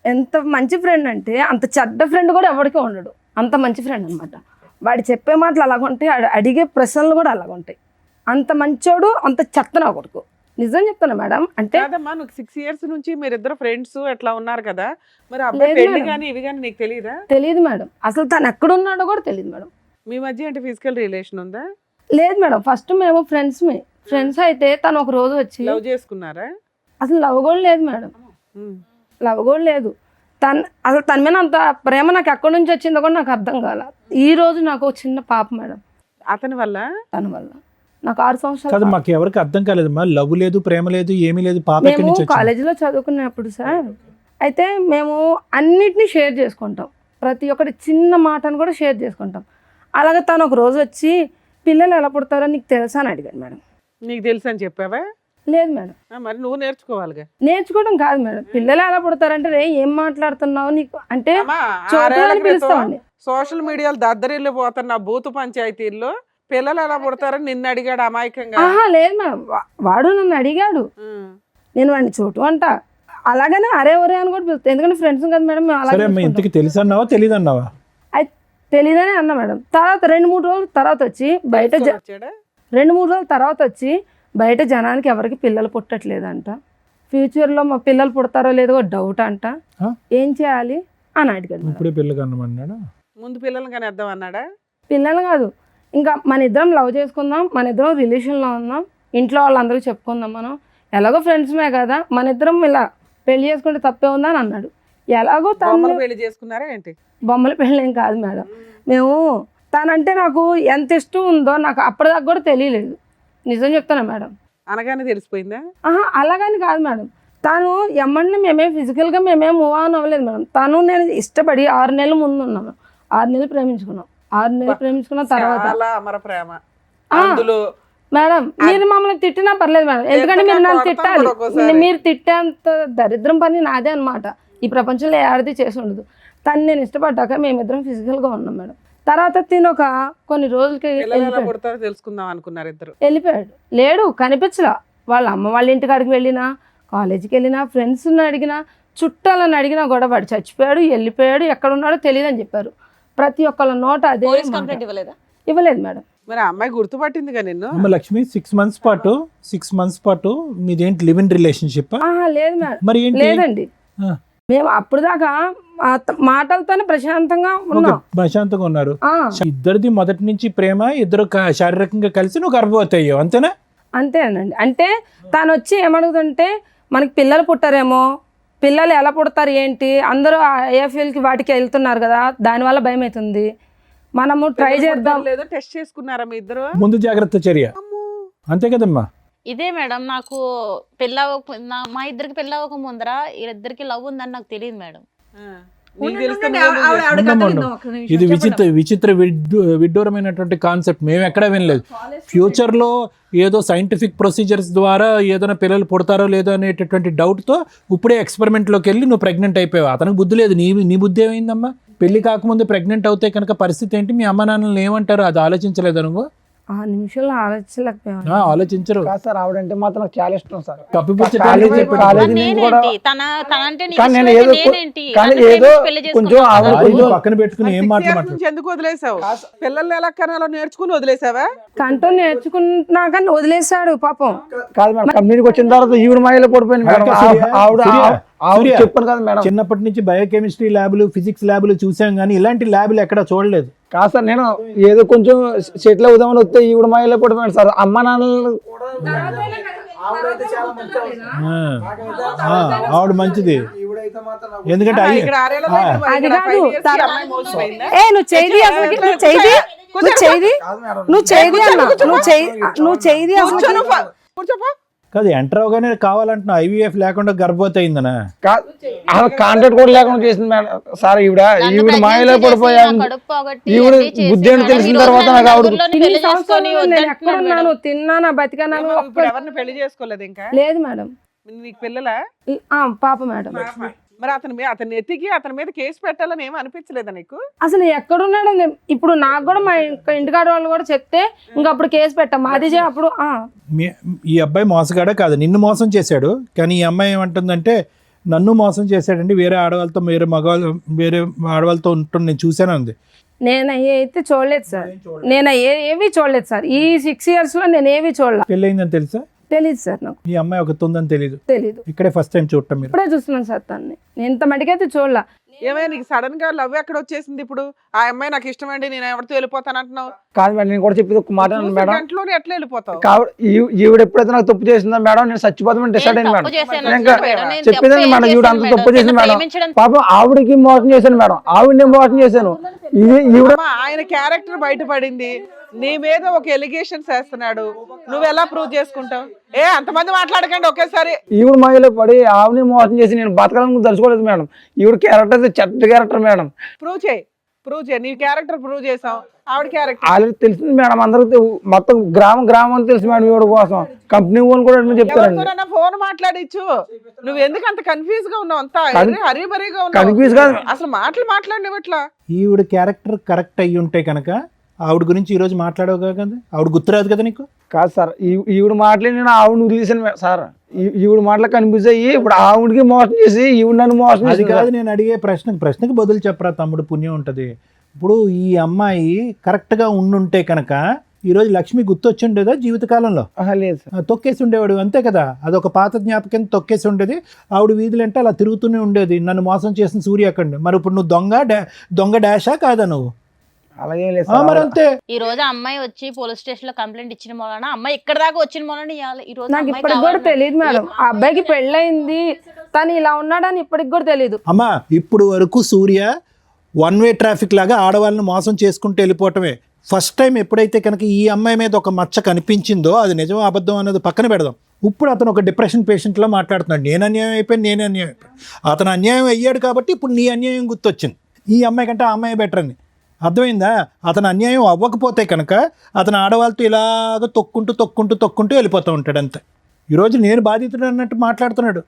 ఎంత మంచి ఫ్రెండ్ అంటే అంత చెడ్డ ఫ్రెండ్ కూడా ఎవరికీ ఉండడు, అంత మంచి ఫ్రెండ్ అనమాట. వాడు చెప్పే మాటలు అలాగుంటాయి, అడిగే ప్రశ్నలు కూడా అలాగుంటాయి. అంత మంచోడు, అంత చెత్త నా కొడుకు. నిజం చెప్తాను మేడం. అంటే కాదమ్మా, నువ్వు 6 years నుంచి మీరిద్దరు ఫ్రెండ్స్ ఎట్లా ఉన్నారు కదా, మరి అబ్బాయి లేదు పెళ్లి మేడం. కానీ ఇవి కానీ నీకు తెలియదా? తెలియదు మేడం, అసలు తను ఎక్కడ ఉన్నాడో కూడా తెలియదు మేడం. మీ మధ్య అంటే ఫిజికల్ రిలేషన్ ఉందా? లేదు మేడం, ఫస్ట్ మేము ఫ్రెండ్స్ అయితే తను ఒక రోజు వచ్చి లవ్ చేసుకున్నారా? అసలు లవ్ కూడా లేదు మేడం, లవ్ కూడా లేదు. అసలు తన మీద అంత ప్రేమ నాకు ఎక్కడి నుంచి వచ్చిందో కూడా నాకు అర్థం కాల. ఈ రోజు నాకు ఒక చిన్న పాప మేడం, అతని వల్ల. తన వల్ల నాకు 6 కాదు, సంవత్సరాలు. మాకు ఎవరికి అర్థం కాలేదమ్మా. లవ్ లేదు, ప్రేమ లేదు, ఏమీ లేదు. పాప ఎక్కడి మేము నుంచి వచ్చింది? కాలేజీలో చదువుకున్నప్పుడు సార్, అయితే మేము అన్నిటినీ షేర్ చేసుకుంటాం, ప్రతి ఒక్కటి చిన్న మాటను కూడా షేర్ చేసుకుంటాం. అలాగే తను ఒక రోజు వచ్చి పిల్లలు ఎలా పుడతారో నీకు తెలుసా అని అడిగాడు మేడం. నీకు తెలుసు అని చెప్పావా? లేదు మేడం. మరి నువ్వు నేర్చుకోవాలిగా. నేర్చుకోవడం కాదు మేడం, పిల్లలు ఎలా పుడతారంటే రే ఏం మాట్లాడుతున్నావు నీకు అంటే అమ్మా, చోటు 6 ఏళ్ల అని క్రితం పిలుస్తామండి. సోషల్ మీడియాలో దద్దరిల్లు పోతున్న బూతు పంచాయతీల్లో పిల్లలు ఎలా పుడతారని నిన్ను అడిగాడు అమాయకంగా. ఆహా లేదు మేడం, వాడు నన్ను అడిగాడు, నేను వాడిని చోటు అంట. అలాగనే అరే ఒరే అని కూడా పిలుస్తాను, ఎందుకంటే ఫ్రెండ్స్ కదా మేడం. మేము సరే అమ్మా, అలాగే ఇంతకి తెలుసు అన్నావా తెలీదు అన్నావా? తెలియదని అన్నా మేడం. తర్వాత 2-3 రోజుల తర్వాత వచ్చి బయట వచ్చాడా? 2-3 రోజుల తర్వాత వచ్చి బయట జనానికి ఎవరికి పిల్లలు పుట్టట్లేదంట, ఫ్యూచర్లో మా పిల్లలు పుడతారో లేదో డౌట్ అంట, ఏం చేయాలి అని అడిగాడు మేడం. ఇప్పుడే పిల్లలు కన్నమన్నాడా? ముందు పిల్లలు కానీ వద్దాం అన్నాడా? పిల్లలు కాదు, ఇంకా మన ఇద్దరం లవ్ చేసుకుందాం, మన ఇద్దరం రిలేషన్లో ఉందాం, ఇంట్లో వాళ్ళందరికీ చెప్పుకుందాం, మనం ఎలాగో ఫ్రెండ్స్మే కదా, మన ఇద్దరం ఇలా పెళ్లి చేసుకుంటే తప్పే ఉందా అని అన్నాడు. ఎలాగో తను పెళ్లి చేసుకున్నారా ఏంటి? బొమ్మల పెళ్ళి ఏం కాదు మేడం. మేము తనంటే నాకు ఎంత ఇష్టం ఉందో నాకు అప్పటిదాకా కూడా తెలియలేదు, నిజం చెప్తాను మేడం. అనగానే తెలిసిపోయిందా? అలాగని కాదు మేడం, తను ఎమ్మడిని మేమేం ఫిజికల్గా మేమేం మూవ్ ఆన్ అవ్వలేదు మేడం. తను నేను ఇష్టపడి 6 నెలల ముందు ఉన్నాము, 6 నెలలు ప్రేమించుకున్నాం. 6 నెలలు ప్రేమించుకున్న తర్వాత అమర ప్రేమ అందులో మేడం మీరు మమ్మల్ని తిట్టినా పర్లేదు మేడం, ఎందుకంటే మీరు నన్ను తిట్టాలి. మీరు తిట్టేంత దరిద్రం పని నాదే అనమాట. ఈ ప్రపంచంలో ఆడది చేసి ఉండదు. తను నేను ఇష్టపడ్డాక మేమిద్దరం ఫిజికల్గా ఉన్నాం మేడం. తర్వాత తిను ఒక కొన్ని రోజులకి పిల్లలు ఎలా పుడతారో తెలుసుకుందాం అనుకున్నారు ఇద్దరు. వెళ్ళిపోయాడు. లేడు, కనిపించలా. వాళ్ళ అమ్మ వాళ్ళ ఇంటికి అడిగి వెళ్ళినా, కాలేజీకి వెళ్ళినా, ఫ్రెండ్స్ని అడిగినా, చుట్టాలని అడిగినా కూడా వాడు చచ్చిపోయాడు, వెళ్ళిపోయాడు, ఎక్కడ ఉన్నాడో తెలియదు అని చెప్పారు. ప్రతి ఒక్కళ్ళ నోట అదే మాట. ఇవ్వలేదు మేడం. మరి ఆ అమ్మాయి గుర్తుపట్టిందిగా నిన్ను. అమ్మ లక్ష్మి 6 months పాటు మీదేంటి లివ్ ఇన్ రిలేషన్షిప్? లేదు మేడం, మరి ఏంటి? లేదండి. ఆ. మేము అప్పుడు దాకా మాటలతోనే ప్రశాంతంగా ఉన్నాం. ప్రశాంతంగా ఉన్నారు. ఆ, ఇద్దరిది మొదటి నుంచి ప్రేమ, ఇద్దరు శారీరకంగా కలిసి నువ్వు గర్భవతి అయ్యావు, అంతేనా? అంతేనండి. అంటే తను వచ్చి ఏమడుగుతుంటే మనకి పిల్లలు పుట్టారేమో, పిల్లలు ఎలా పుడతారు ఏంటి, అందరూ ఐఎఫ్ఎల్కి వాటికి వెళ్తున్నారు కదా, దానివల్ల భయం అవుతుంది, మనము ట్రై చేద్దాం. లేదో టెస్ట్ చేసుకున్నారా మీ ఇద్దరు? ముందు జాగ్రత్త చర్య, అంతే కదమ్మా? ఇదే మేడం, నాకు మా ఇద్దరికి పెళ్ళి అవ్వక ముందర వీళ్ళిద్దరికి లవ్ ఉందని నాకు తెలియదు మేడం. నీకు తెలిస్తే ఇది విచిత్ర విడ్డూరమైనటువంటి కాన్సెప్ట్. మేము ఎక్కడా వినలేదు. ఫ్యూచర్లో ఏదో సైంటిఫిక్ ప్రొసీజర్స్ ద్వారా ఏదైనా పిల్లలు పుడతారో లేదో అనేటటువంటి డౌట్తో ఇప్పుడే ఎక్స్పెరిమెంట్లోకి వెళ్ళి నువ్వు ప్రెగ్నెంట్ అయిపోయావు. అతనికి బుద్ధి లేదు. నీ బుద్ధి ఏమైందమ్మా? పెళ్లి కాకముందు ప్రెగ్నెంట్ అవుతే కనుక పరిస్థితి ఏంటి? మీ అమ్మ నాన్నలు ఏమంటారు? అది ఆలోచించలేదు నువ్వు? ఆ నిమిషంలో ఆలోచించలేకపోయాను. ఆలోచించరు. కాదు సార్, ఆవిడంటే మాత్రం నాకు చాలా ఇష్టం సార్. కప్పిపుచ్చటానికి కాలేజీ నేను కూడా కానీ నేను ఏదో కొంచెం ఇల్లు పక్కన పెట్టుకుని ఏం మాట్లాడుతున్నారు? ఎందుకు వదిలేసావు? పిల్లల్ని ఎలా కనాలో నేర్చుకుని వదిలేసావా? కంటూ నేర్చుకున్నాక వదిలేశాడు పాపం. కాదు మేడం, కంపెనీకి వచ్చిన తర్వాత ఈవిడ మాయలో పడిపోయింది మేడం. ఆవిడ చెప్పాను కదా మేడం, చిన్నప్పటి నుంచి బయోకెమిస్ట్రీ ల్యాబులు, ఫిజిక్స్ ల్యాబులు చూసాం కానీ ఇలాంటి ల్యాబులు ఎక్కడ చూడలేదు. కాదు సార్, నేను ఏదో కొంచెం సెటిల్ అవుదామని వస్తే ఈవిడ మాయలో పడిపోయాడు సార్. అమ్మ నాన్నలు ఆవిడ మంచిది. ఎందుకంటే ఇక్కడ ఆరేళ్ళ దగ్గర అది ఇక్కడ కాదు. 5 years కి అమ్మాయి మోసపోయిందా? నువ్వు చేయి అసలు, నువ్వు చేయి అసలు. కూర్చోపా. కాదు, ఎంటర్ అవగానే కావాలంటున్నా. IVF లేకుండా గర్భవతి అయిందనా? కాంట్రాక్ట్ కూడా లేకుండా చేసింది మేడం సార్. ఈవిడ మాయలో పడిపోయాను. ఈవిడ బుద్ధి ఏంటో తెలిసిన తర్వాత నాకు ఆవిడ నేను ఎక్కడున్నాను, తిన్నానా, బతికాను. ఇప్పుడు ఎవరిని పెళ్లి చేసుకోలేదు ఇంకా? లేదు మేడం. నీకు పిల్లలా? పాప మేడం. మరి అతన్ని ఎత్తికి అతని మీద కేసు పెట్టాలని ఏమీ అనిపించలేదా నీకు? అసలు ఎక్కడున్నాడు? ఇప్పుడు నాకు కూడా మా ఇంటికాడ వాళ్ళు కూడా చెప్తే ఇంకా అప్పుడు కేసు పెట్టాం. మాది అప్పుడు ఈ అబ్బాయి మోసగాడే కాదు, నిన్ను మోసం చేశాడు. కానీ ఈ అమ్మాయి ఏమంటుందంటే, నన్ను మోసం చేశాడండి, వేరే ఆడవాళ్ళతో వేరే ఆడవాళ్ళతో ఉంటుంది, నేను చూశాను అంది. నేను అయితే చూడలేదు సార్. నేను ఏవి చూడలేదు సార్. ఈ 6 years లో నేను ఏవి చూడలేదు. పెళ్ళయిందని తెలుసా? తెలీదు సార్. నాకు ఈ అమ్మాయి ఒక ఉందని తెలీదు. ఇక్కడే ఫస్ట్ టైం చూడటం. మీరు ఇప్పుడే చూస్తున్నాను సార్ తన్ని. నేను ఇంత మటుకైతే చూడలా. ఏమైనా నీకు సడన్ గా లవ్ ఎక్కడ వచ్చేసింది? ఇప్పుడు ఆ అమ్మాయి నాకు ఇష్టమండి, నేను ఎవరితో వెళ్ళిపోతాను అంటున్నావు. కాదు మేడం, నేను కూడా చెప్పేది ఒక మాట మేడం. గంటలోనే ఎట్లా వెళ్ళిపోతావు? ఈవిడ ఎప్పుడైతే నాకు తప్పు చేసిందా మేడం, నేను చచ్చిపోతామని డిసైడ్ అయ్యాను మేడం. ఇంకా చెప్పేదండి మేడం, ఈవిడ అంత తప్పు చేసింది మేడం. పాపం ఆవిడకి మోసం చేశాను మేడం, ఆవిడని మోసం చేశాను. ఆయన క్యారెక్టర్ బయటపడింది, నీ మీద ఒక ఎలిగేషన్స్ వేస్తున్నాడు, నువ్వు ఎలా ప్రూవ్ చేసుకుంటావు? అంతమంది మాట్లాడకండి ఒకేసారి. ఈవిడ మాయలో పడి ఆవిడని మోసం చేసి నేను బతకాలని తలుచుకోలేదు మేడం. ఈవిడ క్యారెక్టర్ చెడ్డ క్యారెక్టర్ మేడం. ప్రూవ్ చేయి. నీ క్యారెక్టర్ ప్రూవ్ చేసాం, ఆవిడ క్యారెక్టర్ ఆల్రెడీ తెలిసింది మేడం. అందరికి మొత్తం గ్రామం తెలుసు మేడం. ఈవిడ కోసం కంపెనీ ఓన్ కూడా చెప్తారండి. ఫోన్ మాట్లాడిచ్చు. నువ్వు ఎందుకు అంత కన్ఫ్యూజ్ గా ఉన్నావు? అంతా హరీబరీగా కన్ఫ్యూజ్ కాదు, అసలు మాట్లాడినట్లా. ఈవిడ క్యారెక్టర్ కరెక్ట్ అయ్యి ఉంటే కనుక ఆవిడ గురించి ఈ రోజు మాట్లాడవు కదా, ఆవిడ గుర్తురాదు కదా నీకు? కాదు సార్, ఈవిడ మాటలు నేను ఆవిడ వదిలేసాను సార్. ఈవిడ మాటలు కన్ఫ్యూజ్ అయ్యి ఇప్పుడు ఆవిడకి మోసం చేసి ఈవిడ నన్ను మోసం అది కాదు నేను అడిగే ప్రశ్నకి బదులు చెప్పరా తమ్ముడు, పుణ్యం ఉంటుంది. ఇప్పుడు ఈ అమ్మాయి కరెక్ట్గా ఉండుంటే కనుక ఈరోజు లక్ష్మి గుర్తొచ్చిండేదా జీవితకాలంలో? లేదు సార్, తొక్కేసి ఉండేవాడు, అంతే కదా. అదొక పాత జ్ఞాపకం, తొక్కేసి ఉండేది. ఆవిడ వీధులంటే అలా తిరుగుతూనే ఉండేది, నన్ను మోసం చేసిన సూర్య అక్కడ. మరి ఇప్పుడు నువ్వు దొంగ డాషా కాదా నువ్వు? అలాగే లేదు మరి అంతే. ఈ రోజు అమ్మాయి వచ్చి పోలీస్ స్టేషన్ లో కంప్లైంట్ ఇచ్చిన మూలన, అమ్మాయి ఇక్కడ దాకా వచ్చిన మూలన ఈ రోజు నాకు ఇప్పటికి కూడా తెలియదు మేడం. ఆ అబ్బాయికి పెళ్ళయింది, తను ఇలా ఉన్నాడని ఇప్పటికి కూడా తెలియదు. అమ్మా, ఇప్పుడు వరకు సూర్య 1 way ట్రాఫిక్ లాగా ఆడవాళ్ళని మోసం చేసుకుంటూ వెళ్ళిపోవటమే. ఫస్ట్ టైం ఎప్పుడైతే కనుక ఈ అమ్మాయి మీద ఒక మచ్చ కనిపించిందో, అది నిజం అబద్ధం అన్నది పక్కన పెడదాం. ఇప్పుడు అతను ఒక డిప్రెషన్ పేషెంట్లో మాట్లాడుతున్నాడు. నేను అన్యాయం అయిపోయాను. అతను అన్యాయం అయ్యాడు కాబట్టి ఇప్పుడు నీ అన్యాయం గుర్తొచ్చింది. ఈ అమ్మాయి కంటే ఆ అమ్మాయి బెటర్ అని అర్థమైందా? అతను అన్యాయం అవ్వకపోతే కనుక అతను ఆడవాళ్ళతో ఇలాగ తొక్కుంటూ వెళ్ళిపోతూ ఉంటాడు అంతే. ఈరోజు నేను బాధితుడు అన్నట్టు మాట్లాడుతున్నాడు.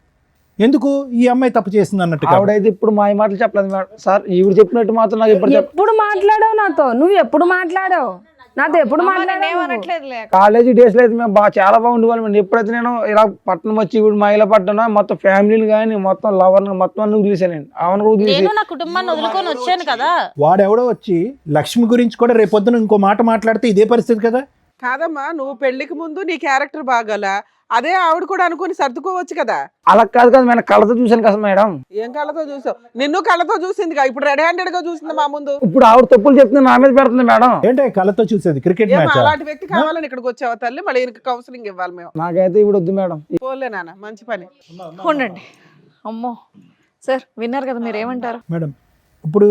ఎందుకు ఈ అమ్మాయి తప్పు చేసింది అన్నట్టుగా. ఆవిడైతే ఇప్పుడు మా మాటలు చెప్పలేదు మేడం సార్. ఈవిడ చెప్పినట్టు మాత్రం నాకు ఇప్పుడు ఎప్పుడు మాట్లాడావు నాతో? నువ్వు ఎప్పుడు మాట్లాడావు నాతో? ఎప్పుడు మాట్లాడావు? ఏమనట్లేదులే. కాలేజీ డేస్ లో అయితే మేము చాలా బాగుండేవాళ్ళం. ఎప్పుడైతే నేను ఇలా పట్టణం వచ్చి ఇప్పుడు మహిళ పట్టణం మొత్తం ఫ్యామిలీని కానీ మొత్తం లవర్ని మొత్తం అన్ని వదిలేసానండి. ఆమెను కూడా వదిలేసి నేను నా కుటుంబాన్ని వదులుకొని వచ్చాను కదా. వాడెవడో వచ్చి లక్ష్మి గురించి కూడా రేపొద్దున ఇంకో మాట మాట్లాడితే ఇదే పరిస్థితి కదా. కాదమ్మా, నువ్వు పెళ్లికి ముందు నీ క్యారెక్టర్ బాగాల, అదే ఆవిడ కూడా అనుకుని సర్దుకోవచ్చు కదా. అలా కాదు కదా మేడం, కళ్ళతో చూశాను కదా మేడం. ఏం కళ్ళతో చూసావు? నిన్ను కళ్ళతో చూసింది, ఇప్పుడు రెడీ హ్యాండెడ్ గా చూసింది మా ముందు. ఇప్పుడు ఆవిడ తప్పులు చెప్తుంది నా మీద పెడుతుంది మేడం. ఏంటంటే కళ్ళతో చూసేది క్రికెట్ ఏమో మ్యాచ్. అలాంటి వ్యక్తి కావాలని ఇక్కడికి వచ్చావా తల్లి? మళ్ళీ ఈయనకి కౌన్సిలింగ్ ఇవ్వాలి మేము. నాకైతే ఇప్పుడు వద్దు మేడం. పోలే నాన్న, మంచి పని. ఉండండి. అమ్మో సార్, విన్నారు కదా, మీరు ఏమంటారు? మేడం, ఇప్పుడు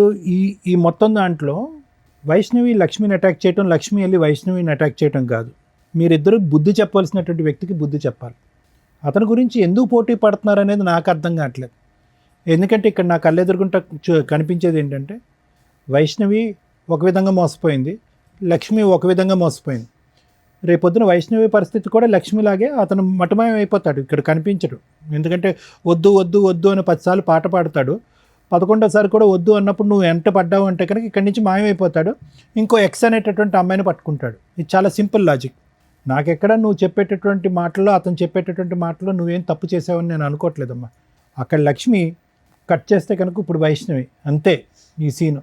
ఈ మొత్తం దాంట్లో వైష్ణవి లక్ష్మిని అటాక్ చేయటం, లక్ష్మి వెళ్ళి వైష్ణవిని అటాక్ చేయటం కాదు. మీరిద్దరు బుద్ధి చెప్పాల్సినటువంటి వ్యక్తికి బుద్ధి చెప్పాలి. అతని గురించి ఎందుకు పోటీ పడుతున్నారు అనేది నాకు అర్థం కావట్లేదు. ఎందుకంటే ఇక్కడ నా కళ్ళెదురుగుంట కనిపించేది ఏంటంటే వైష్ణవి ఒక విధంగా మోసపోయింది, లక్ష్మి ఒక విధంగా మోసపోయింది. రేపొద్దున వైష్ణవి పరిస్థితి కూడా లక్ష్మిలాగే అతను మటమయం అయిపోతాడు, ఇక్కడ కనిపించడు. ఎందుకంటే వద్దు వద్దు వద్దు అని 10 సార్లు పాట పాడతాడు, 11వ కూడా వద్దు అన్నప్పుడు నువ్వు ఎంట పడ్డావు అంటే కనుక ఇక్కడి నుంచి మాయమైపోతాడు, ఇంకో ఎక్స్ అనేటటువంటి అమ్మాయిని పట్టుకుంటాడు. ఇది చాలా సింపుల్ లాజిక్. నాకెక్కడ నువ్వు చెప్పేటటువంటి మాటల్లో, అతను చెప్పేటటువంటి మాటల్లో నువ్వేం తప్పు చేసావని నేను అనుకోవట్లేదమ్మా. అక్కడ లక్ష్మి కట్ చేస్తే కనుక ఇప్పుడు వైష్ణవి, అంతే ఈ సీను.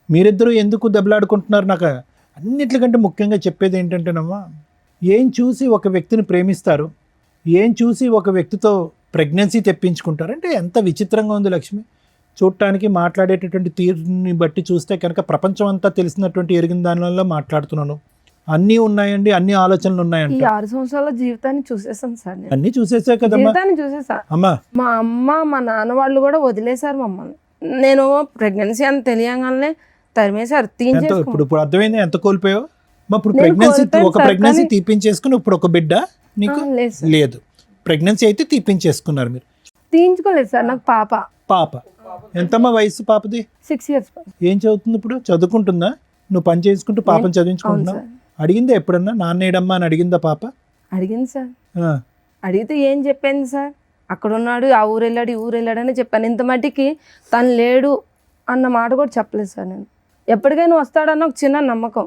మీరిద్దరూ ఎందుకు దెబ్బలాడుకుంటున్నారు? నాకు అన్నిటికంటే ముఖ్యంగా చెప్పేది ఏంటంటేనమ్మా, ఏం చూసి ఒక వ్యక్తిని ప్రేమిస్తారు, ఏం చూసి ఒక వ్యక్తితో ప్రెగ్నెన్సీ తెప్పించుకుంటారు అంటే ఎంత విచిత్రంగా ఉంది లక్ష్మి. చూడటానికి మాట్లాడేటటువంటి తీరుని బట్టి చూస్తే కనుక ప్రపంచం అంతా తెలిసినటువంటి ఎరిగిన దానివల్ల మాట్లాడుతున్నాను. అన్నీ ఉన్నాయండి, అన్ని ఆలోచనలు ఈ ఉన్నాయంట. 6 సంవత్సరాల జీవితాన్ని చూసేసాను సార్ నేను. అన్నీ చూసేసా కదమ్మా. జీవితాన్ని చూసేసా. అమ్మా, మా అమ్మ మా నాన్న వాళ్ళు కూడా వదిలేశారు మమ్మల్ని. నేను ప్రెగ్నెన్సీ అని తెలియగానే తరిమేశారు, ఎంత తీయించేసుకున్నాను. ఇప్పుడు అర్థమైంది ఎంత కోల్పోయావు. ఇప్పుడు నేను ప్రెగ్నెన్సీ, కోల్పోయాను ఒక సార్, ప్రెగ్నెన్సీ కానీ- తీపించేసుకుని ఇప్పుడు ఒక బిడ్డ నీకు లేదు సార్, లేదు. ప్రెగ్నెన్సీ అయితే తీపించేసుకున్నారు మీరు. తీయించుకోలేదు సార్. నాకు పాప ఎంతమ్మా వయసు పాపది? 6 years. ఏం చదువుతుంది ఇప్పుడు? చదువుకుంటుందా? నువ్వు పని చేసుకుంటూ పాపను అవును చదివించుకుంటున్నావు? సార్. అడిగిందా ఎప్పుడన్నా నాన్న ఏడమ్మా అని అడిగిందా పాప? అడిగింది సార్. ఆ, అడిగితే ఏం చెప్పింది సార్, అక్కడ ఉన్నాడు, ఆ ఊరు వెళ్ళాడు, ఈ ఊరు వెళ్ళాడని చెప్పాను. ఇంత మట్టికి తను లేడు అన్న మాట కూడా చెప్పలేదు సార్. నేను ఎప్పటికైనా వస్తాడన్న ఒక చిన్న నమ్మకం,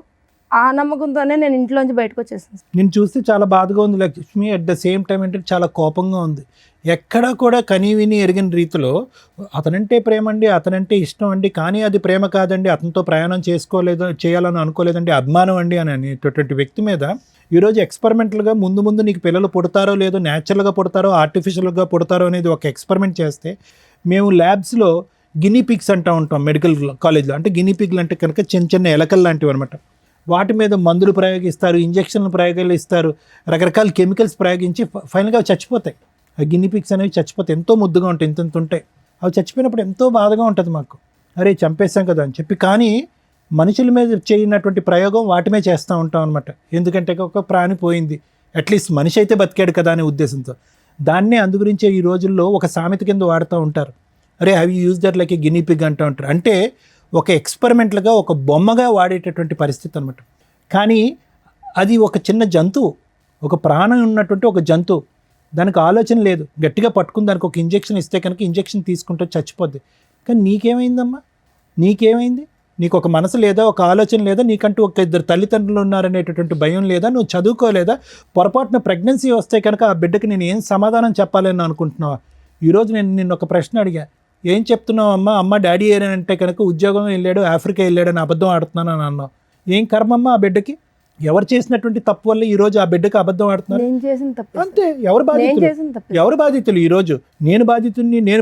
ఆ నమ్మకంతోనే నేను ఇంట్లోంచి బయటకు వచ్చేసాను సార్. నేను చూస్తే చాలా బాధగా ఉంది Lakshmi. At the same time అంటే చాలా కోపంగా ఉంది. ఎక్కడా కూడా కనీ విని ఎరిగిన రీతిలో అతనంటే ప్రేమ అండి, అతనంటే ఇష్టం అండి, కానీ అది ప్రేమ కాదండి, అతనితో ప్రయాణం చేయాలని అనుకోలేదండి, అభిమానం అండి అని అనేటటువంటి వ్యక్తి మీద ఈరోజు ఎక్స్పెరిమెంటల్గా ముందు నీకు పిల్లలు పుడతారో లేదో, న్యాచురల్గా పుడతారో ఆర్టిఫిషియల్గా పుడతారో అనేది ఒక ఎక్స్పెరిమెంట్ చేస్తే, మేము ల్యాబ్స్లో గినీ పిగ్స్ అంటూ ఉంటాం మెడికల్ కాలేజ్లో. అంటే గినీ పిగ్లు అంటే కనుక చిన్న ఎలకలు లాంటివి అనమాట. వాటి మీద మందులు ప్రయోగిస్తారు, ఇంజక్షన్లు ప్రయోగాలు ఇస్తారు, రకరకాల కెమికల్స్ ప్రయోగించి ఫైనల్గా అవి చచ్చిపోతాయి. ఆ గినీ పిగ్స్ అనేవి చచ్చిపోతాయి, ఎంతో ముద్దుగా ఉంటాయి, ఇంత ఉంటాయి. అవి చచ్చిపోయినప్పుడు ఎంతో బాధగా ఉంటుంది మాకు, అరే చంపేస్తాం కదా అని చెప్పి. కానీ మనుషుల మీద చేయనటువంటి ప్రయోగం వాటి మీద చేస్తూ ఉంటాం అనమాట. ఎందుకంటే ఒక ప్రాణి పోయింది, అట్లీస్ట్ మనిషి అయితే బతికాడు కదా అనే ఉద్దేశంతో. దాన్నే అందుగురించే ఈ రోజుల్లో ఒక సామెత కింద వాడుతూ ఉంటారు, అరే have you use that like a guinea pig అంటూ ఉంటారు. అంటే ఒక ఎక్స్పెరిమెంట్లుగా, ఒక బొమ్మగా వాడేటటువంటి పరిస్థితి అనమాట. కానీ అది ఒక చిన్న జంతువు, ఒక ప్రాణం ఉన్నటువంటి ఒక జంతువు, దానికి ఆలోచన లేదు. గట్టిగా పట్టుకుని దానికి ఒక ఇంజెక్షన్ ఇస్తే కనుక ఇంజెక్షన్ తీసుకుంటే చచ్చిపోద్ది. కానీ నీకేమైందమ్మా? నీకేమైంది? నీకు ఒక మనసు లేదా, ఒక ఆలోచన లేదా, నీకంటూ ఒక 2 తల్లిదండ్రులు ఉన్నారనేటటువంటి భయం లేదా, నువ్వు చదువుకోలేదా? పొరపాటున ప్రెగ్నెన్సీ వస్తే కనుక ఆ బిడ్డకి నేను ఏం సమాధానం చెప్పాలని అనుకుంటున్నావా? ఈరోజు నేను నిన్న ఒక ప్రశ్న అడిగా, ఏం చెప్తున్నావు అమ్మ డాడీ ఏనంటే కనుక ఉద్యోగం వెళ్ళాడు, ఆఫ్రికా వెళ్ళాడని అబద్ధం ఆడుతున్నాను అని అన్నావు. ఏం కర్మమ్మ ఆ బిడ్డకి? ఎవరు చేసినటువంటి తప్పు వల్ల ఈ రోజు ఆ బిడ్డకి అబద్ధం ఆడుతున్నారు? నేను చేసిన తప్పు. అంతే. ఎవరు బాధితులు? ఎవరు బాధితులు? ఈరోజు నేను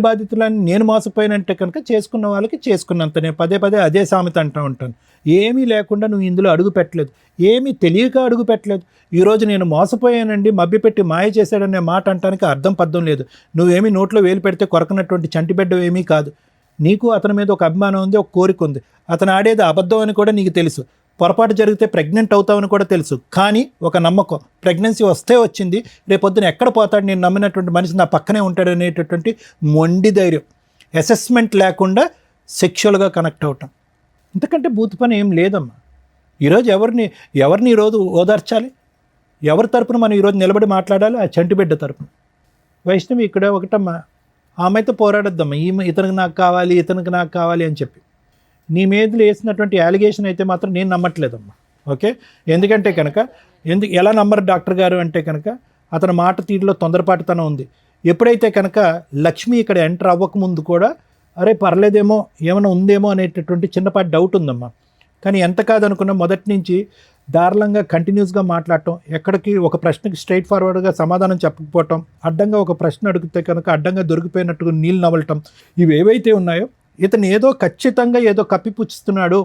బాధితులని నేను మోసపోయినంటే కనుక చేసుకున్న వాళ్ళకి చేసుకున్నంత. నేను పదే అదే సామెత అంటూ ఉంటాను. ఏమీ లేకుండా నువ్వు ఇందులో అడుగు పెట్టలేదు, ఏమీ తెలియక అడుగు పెట్టలేదు. ఈరోజు నేను మోసపోయానండి, మభ్యపెట్టి మాయ చేశాడనే మాట అంటానికి అర్థం పద్ధం లేదు. నువ్వేమీ నోట్లో వేలు పెడితే కొరకనటువంటి చంటిబిడ్డ ఏమీ కాదు. నీకు అతని మీద ఒక అభిమానం ఉంది, ఒక కోరిక ఉంది. అతను ఆడేది అబద్ధం అని కూడా నీకు తెలుసు, పొరపాటు జరిగితే ప్రెగ్నెంట్ అవుతావని కూడా తెలుసు. కానీ ఒక నమ్మకం, ప్రెగ్నెన్సీ వస్తే వచ్చింది, రేపొద్దున ఎక్కడ పోతాడు, నేను నమ్మినటువంటి మనిషి నా పక్కనే ఉంటాడు అనేటటువంటి మొండి ధైర్యం. అసెస్మెంట్ లేకుండా సెక్షువల్గా కనెక్ట్ అవటం, ఇంతకంటే బూత్ పని ఏం లేదమ్మా. ఈరోజు ఎవరిని ఈరోజు ఓదార్చాలి? ఎవరి తరపున మనం ఈరోజు నిలబడి మాట్లాడాలి? ఆ చంటిబిడ్డ తరపున. వైష్ణవి ఇక్కడ ఒకటమ్మా, ఆమెతో పోరాడొద్దమ్మా, ఇతనికి నాకు కావాలి, ఇతనికి నాకు కావాలి అని చెప్పి. నీ మీద వేసినటువంటి అలిగేషన్ అయితే మాత్రం నేను నమ్మట్లేదమ్మా. ఓకే, ఎందుకంటే కనుక ఎలా నమ్మరు డాక్టర్ గారు అంటే కనుక అతని మాట తీరులో తొందరపాటుతనం ఉంది. ఎప్పుడైతే కనుక లక్ష్మి ఇక్కడ ఎంటర్ అవ్వకముందు కూడా అరే పర్లేదేమో ఏమైనా ఉందేమో అనేటటువంటి చిన్నపాటి డౌట్ ఉందమ్మా. కానీ ఎంత కాదనుకున్నా మొదటి నుంచి దారుణంగా కంటిన్యూస్గా మాట్లాడటం, ఎక్కడికి ఒక ప్రశ్నకి స్ట్రైట్ ఫార్వర్డ్గా సమాధానం చెప్పకపోవటం, అడ్డంగా ఒక ప్రశ్న అడిగితే కనుక అడ్డంగా దొరికిపోయినట్టుగా నీళ్ళు నవ్వటం, ఇవి ఏవైతే ఉన్నాయో ఇతను ఏదో ఖచ్చితంగా ఏదో కప్పిపుచ్చుతున్నాడు,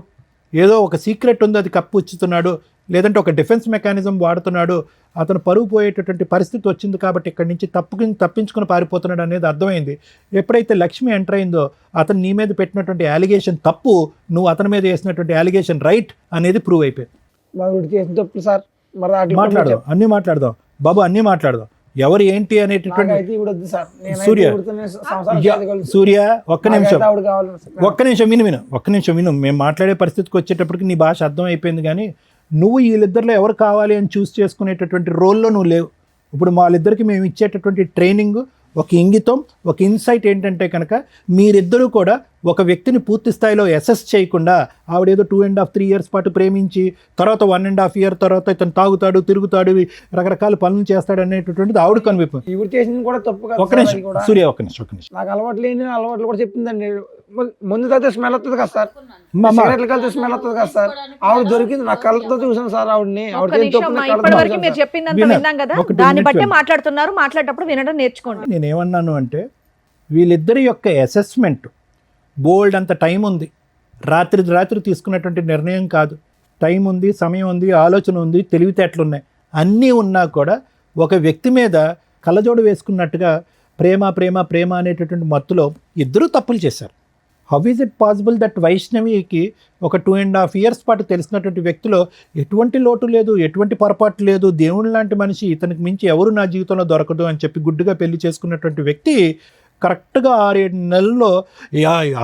ఏదో ఒక సీక్రెట్ ఉంది అది కప్పిపుచ్చుతున్నాడు, లేదంటే ఒక డిఫెన్స్ మెకానిజం వాడుతున్నాడు, అతను పరువు పోయేటటువంటి పరిస్థితి వచ్చింది కాబట్టి ఇక్కడి నుంచి తప్పించుకుని పారిపోతున్నాడు అనేది అర్థమైంది. ఎప్పుడైతే లక్ష్మి ఎంటర్ అయిందో అతను నీ మీద పెట్టినటువంటి అలిగేషన్ తప్పు, నువ్వు అతని మీద వేసినటువంటి అలిగేషన్ రైట్ అనేది ప్రూవ్ అయిపోయింది. చేసిన తప్పు సార్, మరి మాట్లాడదాం, అన్నీ మాట్లాడదాం బాబు, అన్నీ మాట్లాడదాం. ఎవరు ఏంటి అనేటటువంటి సూర్య ఒక్క నిమిషం విను. మేము మాట్లాడే పరిస్థితికి వచ్చేటప్పటికి నీ భాష అర్థం అయిపోయింది. కానీ నువ్వు వీళ్ళిద్దరిలో ఎవరు కావాలి అని చూస్ చేసుకునేటటువంటి రోల్లో నువ్వు లేవు. ఇప్పుడు వాళ్ళిద్దరికి మేము ఇచ్చేటటువంటి ట్రైనింగ్, ఒక ఇంగితం, ఒక ఇన్సైట్ ఏంటంటే కనుక మీరిద్దరూ కూడా ఒక వ్యక్తిని పూర్తి స్థాయిలో అసెస్ చేయకుండా ఆవిడేదో 2.5-3 years పాటు ప్రేమించి తర్వాత 1.5 year తర్వాత ఇతను తాగుతాడు, తిరుగుతాడు, రకరకాల పనులు చేస్తాడు అనేటటువంటిది ఆవిడ కనిపిస్తుంది. ఇవి చేసింది కూడా తప్పు కదా. ఒక నిమిషం సూర్య, ఒక నిమిషం. నాకు అలవాటు లేని అలవాట్లు కూడా చెప్పిందండి. ముందు తాగితే స్మెల్ వస్తుంది కదా సార్, సిగరెట్లు కలితే స్మెల్ వస్తుంది కదా సార్. ఆవిడ దొరికింది, నా కళ్ళతో చూసాను సార్ ఆవిడని. ఇప్పటివరకు మీరు చెప్పిందంతా విన్నాం కదా, దాన్ని బట్టే మాట్లాడుతున్నారు. మాట్లాడేటప్పుడు వినడం నేర్చుకోండి. నేనేమన్నాను అంటే వీళ్ళిద్దరి యొక్క అసెస్మెంట్ బోల్డ్ అంత టైం ఉంది, రాత్రి తీసుకున్నటువంటి నిర్ణయం కాదు. టైం ఉంది, సమయం ఉంది, ఆలోచన ఉంది, తెలివితేటలు ఉన్నాయి, అన్నీ ఉన్నా కూడా ఒక వ్యక్తి మీద కళ్ళజోడు వేసుకున్నట్టుగా ప్రేమ అనేటటువంటి మత్తులో ఇద్దరూ తప్పులు చేశారు. How is it possible that వైష్ణవికి ఒక 2.5 years పాటు తెలిసినటువంటి వ్యక్తిలో ఎటువంటి లోటు లేదు, ఎటువంటి పొరపాటు లేదు, దేవుని లాంటి మనిషి, ఇతనికి మించి ఎవరు నా జీవితంలో దొరకదు అని చెప్పి గుడ్డుగా పెళ్లి చేసుకున్నటువంటి వ్యక్తి కరెక్ట్గా 6-7 నెలల్లో